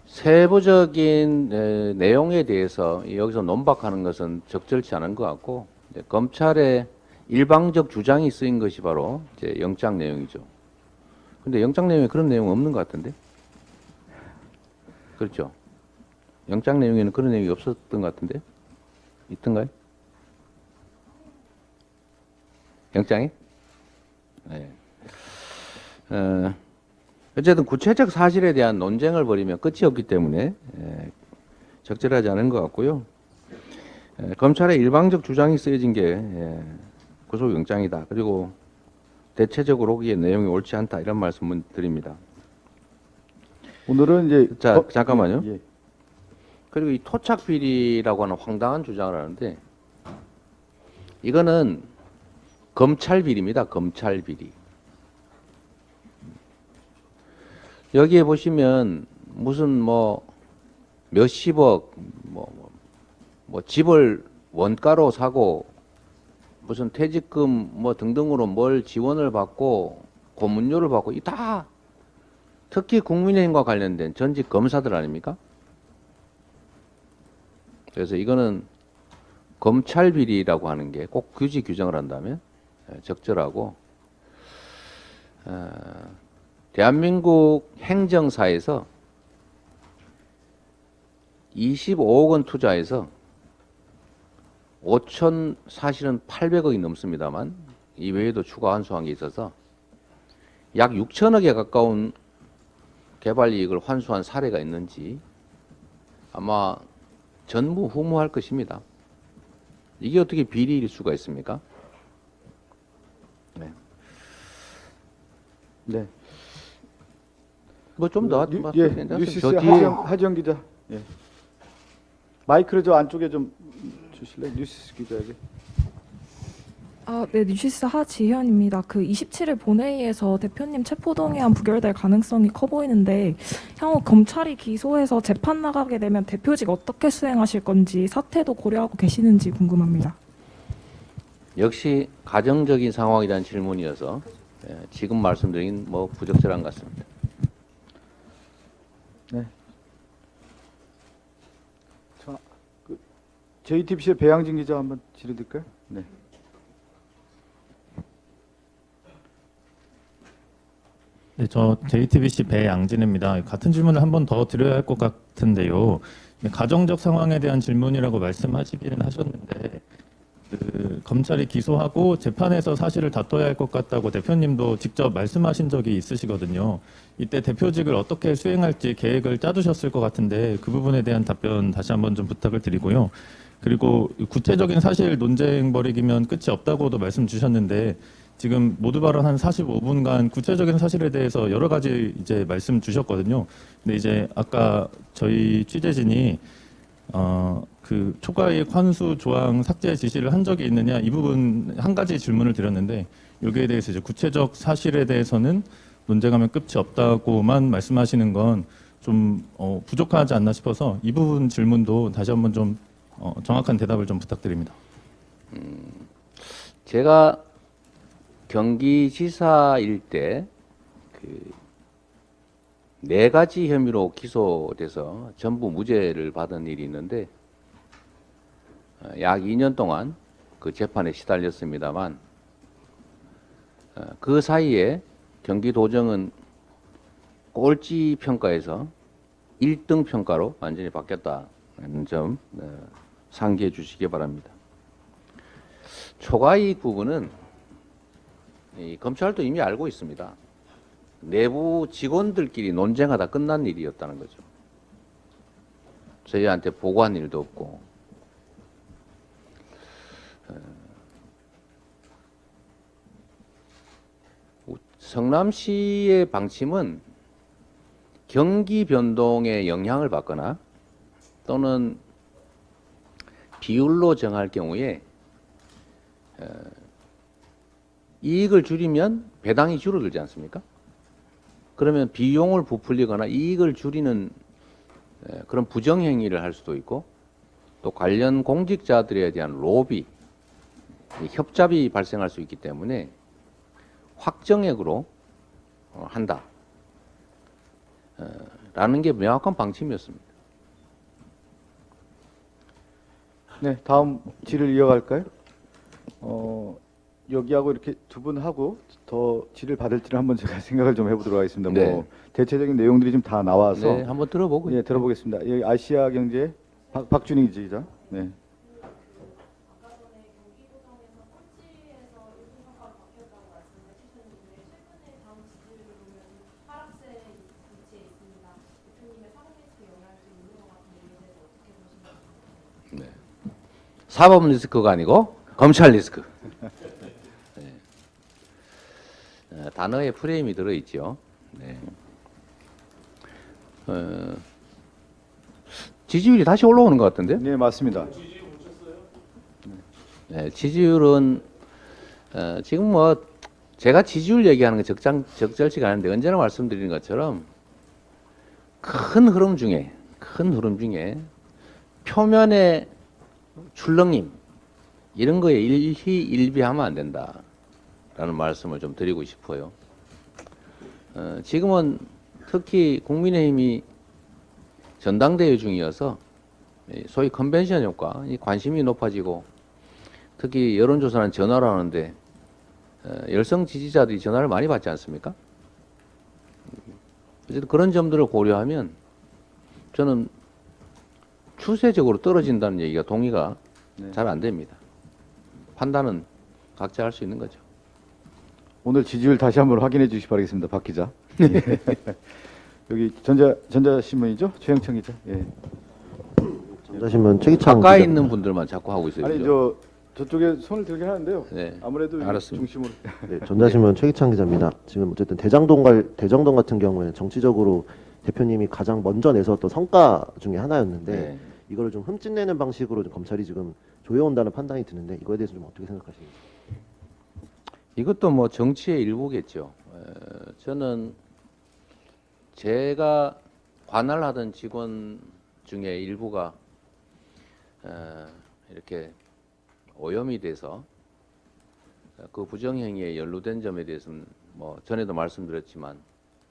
세부적인 내용에 대해서 여기서 논박하는 것은 적절치 않은 것 같고 검찰의 일방적 주장이 쓰인 것이 바로 이제 영장 내용이죠. 근데 영장 내용에 그런 내용 없는 것 같은데? 그렇죠? 영장 내용에는 그런 내용이 없었던 것 같은데? 있던가요? 영장에? 네. 어쨌든 구체적 사실에 대한 논쟁을 벌이면 끝이 없기 때문에 적절하지 않은 것 같고요. 검찰의 일방적 주장이 쓰여진 게 구속영장이다. 그리고 대체적으로 거기에 내용이 옳지 않다. 이런 말씀을 드립니다. 오늘은 이제 자, 잠깐만요. 예. 그리고 이 토착 비리라고 하는 황당한 주장을 하는데 이거는 검찰 비리입니다. 검찰 비리. 여기에 보시면 무슨 뭐 몇십억 뭐 집을 원가로 사고 무슨 퇴직금 뭐 등등으로 뭘 지원을 받고 고문료를 받고 이 다 특히 국민의힘과 관련된 전직 검사들 아닙니까? 그래서 이거는 검찰 비리라고 하는 게 꼭 굳이 규정을 한다면 적절하고 대한민국 행정사에서 25억 원 투자해서 5천 사실은 800억이 넘습니다만 이외에도 추가 환수한 게 있어서 약 6천억에 가까운 개발 이익을 환수한 사례가 있는지 아마 전무후무할 것입니다. 이게 어떻게 비리일 수가 있습니까? 네. 네. 뭐 좀 더 예, 뉴시스의 하지영 기자. 예. 마이크를 저 안쪽에 좀 주실래요? 뉴시스 기자에게. 네, 뉴시스 하지현입니다. 그 27일 본회의에서 대표님 체포동의안 부결될 가능성이 커 보이는데 향후 검찰이 기소해서 재판 나가게 되면 대표직 어떻게 수행하실 건지 사퇴도 고려하고 계시는지 궁금합니다. 역시 가정적인 상황이라는 질문이어서 지금 말씀드린 뭐 부적절한 것 같습니다. 네. 자, 그 JTBC의 배양진 기자 한번 질의드릴까요? 네. 네, 저 JTBC 배양진입니다. 같은 질문을 한 번 더 드려야 할 것 같은데요. 가정적 상황에 대한 질문이라고 말씀하시기는 하셨는데 검찰이 기소하고 재판에서 사실을 다퉈야 할 것 같다고 대표님도 직접 말씀하신 적이 있으시거든요. 이때 대표직을 어떻게 수행할지 계획을 짜두셨을 것 같은데 그 부분에 대한 답변 다시 한번 좀 부탁을 드리고요. 그리고 구체적인 사실 논쟁 벌이기면 끝이 없다고도 말씀 주셨는데 지금 모두 발언한 45분간 구체적인 사실에 대해서 여러 가지 이제 말씀 주셨거든요. 근데 이제 아까 저희 취재진이 그 초과이익 환수 조항 삭제 지시를 한 적이 있느냐 이 부분 한 가지 질문을 드렸는데 여기에 대해서 이제 구체적 사실에 대해서는 논쟁하면 끝이 없다고만 말씀하시는 건 좀 부족하지 않나 싶어서 이 부분 질문도 다시 한번 좀 정확한 대답을 좀 부탁드립니다. 제가 경기지사일 때 그 4가지 혐의로 기소돼서 전부 무죄를 받은 일이 있는데 약 2년 동안 그 재판에 시달렸습니다만 그 사이에 경기도정은 꼴찌 평가에서 1등 평가로 완전히 바뀌었다는 점 상기해 주시기 바랍니다. 초과이익 부분은 이 검찰도 이미 알고 있습니다. 내부 직원들끼리 논쟁하다 끝난 일이었다는 거죠. 저희한테 보고한 일도 없고 성남시의 방침은 경기 변동에 영향을 받거나 또는 비율로 정할 경우에 이익을 줄이면 배당이 줄어들지 않습니까? 그러면 비용을 부풀리거나 이익을 줄이는 그런 부정행위를 할 수도 있고 또 관련 공직자들에 대한 로비, 협잡이 발생할 수 있기 때문에 확정액으로 한다. 라는 게 명확한 방침이었습니다. 네, 다음 질의를 이어갈까요? 여기하고 이렇게 두 분하고 더 질의를 받을지는 한번 제가 생각을 좀 해보도록 하겠습니다. 네. 뭐 대체적인 내용들이 좀 다 나와서 네, 한번 들어보고. 예, 들어보겠습니다. 여기 아시아 경제 박준희 기자. 네. 사법 리스크가 아니고 검찰 리스크. 네. 단어에 프레임이 들어있죠. 네. 지지율이 다시 올라오는 것 같은데? 네, 맞습니다. 네, 지지율은 지금 뭐 제가 지지율 얘기하는 게 적절치가 않은데 언제나 말씀드리는 것처럼 큰 흐름 중에 표면의 출렁임 이런 거에 일희일비하면 안 된다라는 말씀을 좀 드리고 싶어요. 지금은 특히 국민의힘이 전당대회 중이어서 소위 컨벤션 효과, 이 관심이 높아지고 특히 여론조사는 전화를 하는데 열성 지지자들이 전화를 많이 받지 않습니까? 어쨌든 그런 점들을 고려하면 저는 추세적으로 떨어진다는 얘기가 동의가 잘 안 됩니다. 판단은 각자 할 수 있는 거죠. 오늘 지지율 다시 한번 확인해 주시기 바라겠습니다. 박 기자. 예. 여기 전자신문이죠? 최영청 기자. 예. 전자신문 최기창 가까이 기자입니다. 있는 분들만 자꾸 하고 있어요. 아니 그죠? 저쪽에 손을 들게 하는데요. 네. 아무래도 이 알았습니다. 중심으로. 네, 전자신문 최기창 기자입니다. 지금 어쨌든 대장동 같은 경우에는 정치적으로 대표님이 가장 먼저 내세웠던 성과 중에 하나였는데 네. 이거를 좀 흠집내는 방식으로 검찰이 지금 조여온다는 판단이 드는데 이거에 대해서 좀 어떻게 생각하십니까? 이것도 뭐 정치의 일부겠죠. 저는 제가 관할하던 직원 중에 일부가 이렇게 오염이 돼서 그 부정행위에 연루된 점에 대해서는 뭐 전에도 말씀드렸지만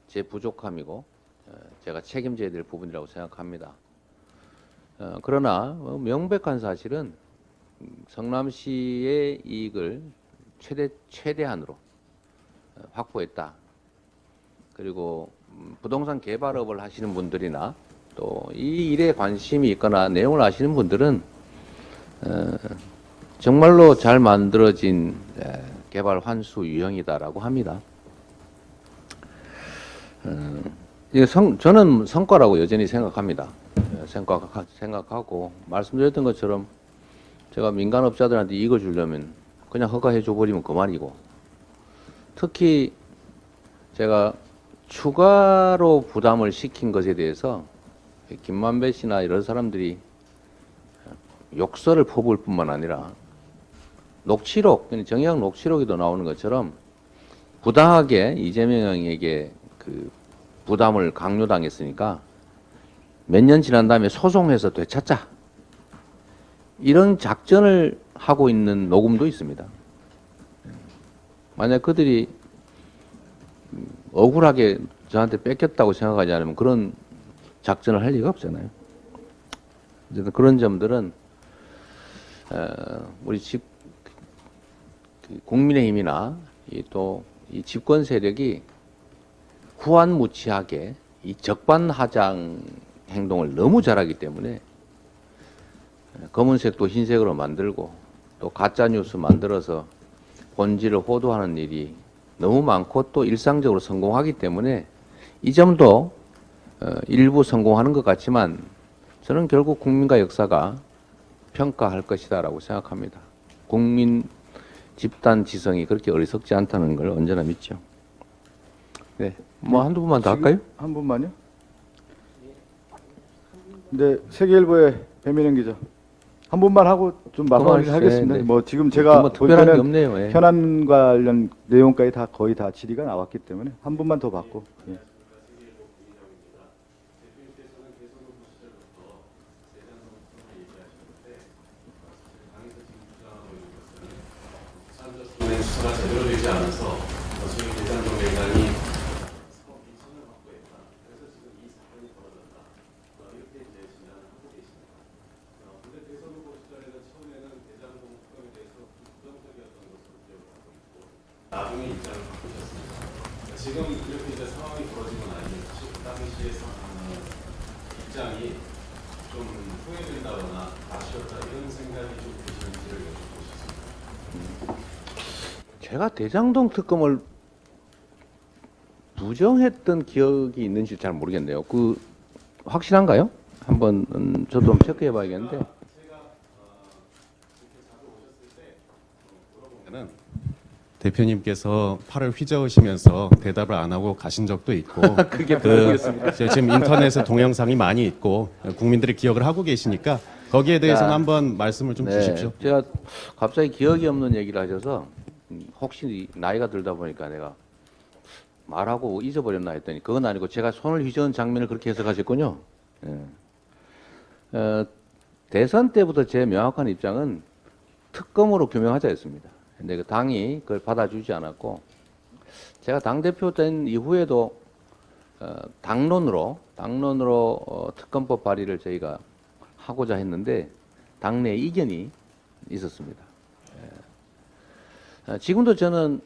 제 부족함이고 제가 책임져야 될 부분이라고 생각합니다. 그러나 명백한 사실은 성남시의 이익을 최대한으로 확보했다. 그리고 부동산 개발업을 하시는 분들이나 또 이 일에 관심이 있거나 내용을 아시는 분들은 정말로 잘 만들어진 개발 환수 유형이다라고 합니다. 이게 저는 성과라고 여전히 생각합니다. 생각하고 말씀드렸던 것처럼 제가 민간업자들한테 이거 주려면 그냥 허가해 줘버리면 그만이고, 특히 제가 추가로 부담을 시킨 것에 대해서 김만배 씨나 이런 사람들이 욕설을 퍼부을 뿐만 아니라 녹취록, 정의학 녹취록에도 나오는 것처럼 부당하게 이재명에게 그 부담을 강요당했으니까 몇 년 지난 다음에 소송해서 되찾자, 이런 작전을 하고 있는 녹음도 있습니다. 만약 그들이 억울하게 저한테 뺏겼다고 생각하지 않으면 그런 작전을 할 리가 없잖아요. 어쨌든 그런 점들은 우리 국민의힘이나 또 이 집권 세력이 후한무치하게 이 적반하장 행동을 너무 잘하기 때문에 검은색도 흰색으로 만들고 또 가짜 뉴스 만들어서 본질을 호도하는 일이 너무 많고 또 일상적으로 성공하기 때문에 이 점도 일부 성공하는 것 같지만 저는 결국 국민과 역사가 평가할 것이다라고 생각합니다. 국민 집단 지성이 그렇게 어리석지 않다는 걸 언제나 믿죠. 네, 뭐 한두 분만 더 할까요? 한 분만요? 네, 세계일보의 배민영 기자. 한 분만 하고 좀 마무리를 하겠습니다. 네. 뭐 지금 제가 뭐 볼 특별한 게 때는 없네요. 예. 현안 관련 내용까지 다 거의 다 질의가 나왔기 때문에 한 분만 더 받고. 예. 수사가 제대로 되지 않아서 소위 대장동 매각이 사업 2천을 확보했다. 그래서 지금 이 사건이 벌어졌다. 이렇게 이제 진단을 하고 계십니다. 근데 대선 후보 시절에는 처음에는 대장동 특검에 대해서 부정적이었던 것으로 기억을 하고 있고 나중에 입장을 바꾸셨습니다. 지금 이렇게 이제 상황이 벌어지고 나니 그 당시의 입장이 좀 후회된다거나 아쉬웠다 이런 생각이 좀 드시는지를 여쭤보고 싶습니다. 제가 대장동 특검을 부정했던 기억이 있는지 잘 모르겠네요. 그 확실한가요? 한번 저도 한번 체크해 봐야겠는데. 대표님께서 팔을 휘저으시면서 대답을 안 하고 가신 적도 있고 그게 모르겠습니다. 지금 인터넷에 동영상이 많이 있고 국민들이 기억을 하고 계시니까 거기에 대해서는 자, 한번 말씀을 좀 주십시오. 제가 갑자기 기억이 없는 얘기를 하셔서 혹시 나이가 들다 보니까 내가 말하고 잊어버렸나 했더니 그건 아니고 제가 손을 휘저은 장면을 그렇게 해석하셨군요. 예. 대선 때부터 제 명확한 입장은 특검으로 규명하자였습니다. 근데 그 당이 그걸 받아주지 않았고 제가 당대표 된 이후에도 당론으로 특검법 발의를 저희가 하고자 했는데 당내 이견이 있었습니다. 지금도 저는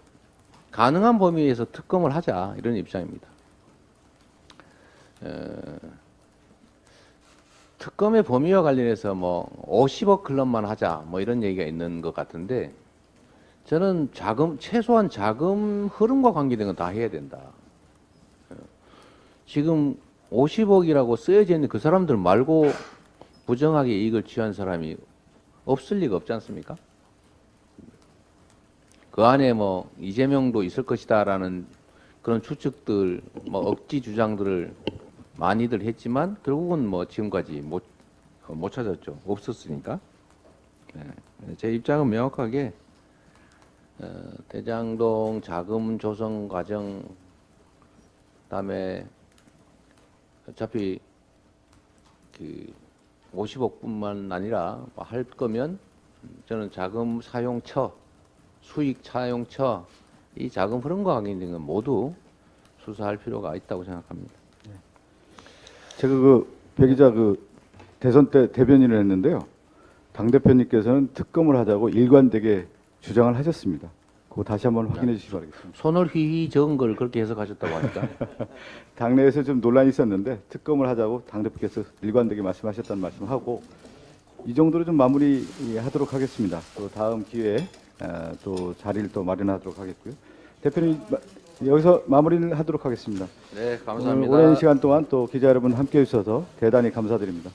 가능한 범위에서 특검을 하자 이런 입장입니다. 특검의 범위와 관련해서 뭐 50억 클럽만 하자 뭐 이런 얘기가 있는 것 같은데 저는 최소한 자금 흐름과 관계된 건 다 해야 된다. 지금 50억이라고 쓰여져 있는 그 사람들 말고 부정하게 이익을 취한 사람이 없을 리가 없지 않습니까? 그 안에 뭐 이재명도 있을 것이다라는 그런 추측들, 뭐 억지 주장들을 많이들 했지만 결국은 뭐 지금까지 못 찾았죠. 없었으니까. 네. 제 입장은 명확하게 대장동 자금 조성 과정, 그다음에 어차피 그 50억뿐만 아니라 할 거면 저는 자금 사용처, 수익 차용처, 이 자금 흐름과 관계된 건 모두 수사할 필요가 있다고 생각합니다. 제가 배 기자 대선 때 대변인을 했는데요. 당 대표님께서는 특검을 하자고 일관되게 주장을 하셨습니다. 그거 다시 한번 확인해 주시기 바라겠습니다. 손을 휘휘 저은 걸 그렇게 해석하셨다고 하니까. 당내에서 좀 논란이 있었는데 특검을 하자고 당대표께서 일관되게 말씀하셨다는 말씀하고 이 정도로 좀 마무리하도록 하겠습니다. 또 다음 기회에 또 자리를 또 마련하도록 하겠고요. 대표님 여기서 마무리를 하도록 하겠습니다. 네, 오늘 감사합니다. 오랜 시간 동안 또 기자 여러분 함께해 주셔서 대단히 감사드립니다.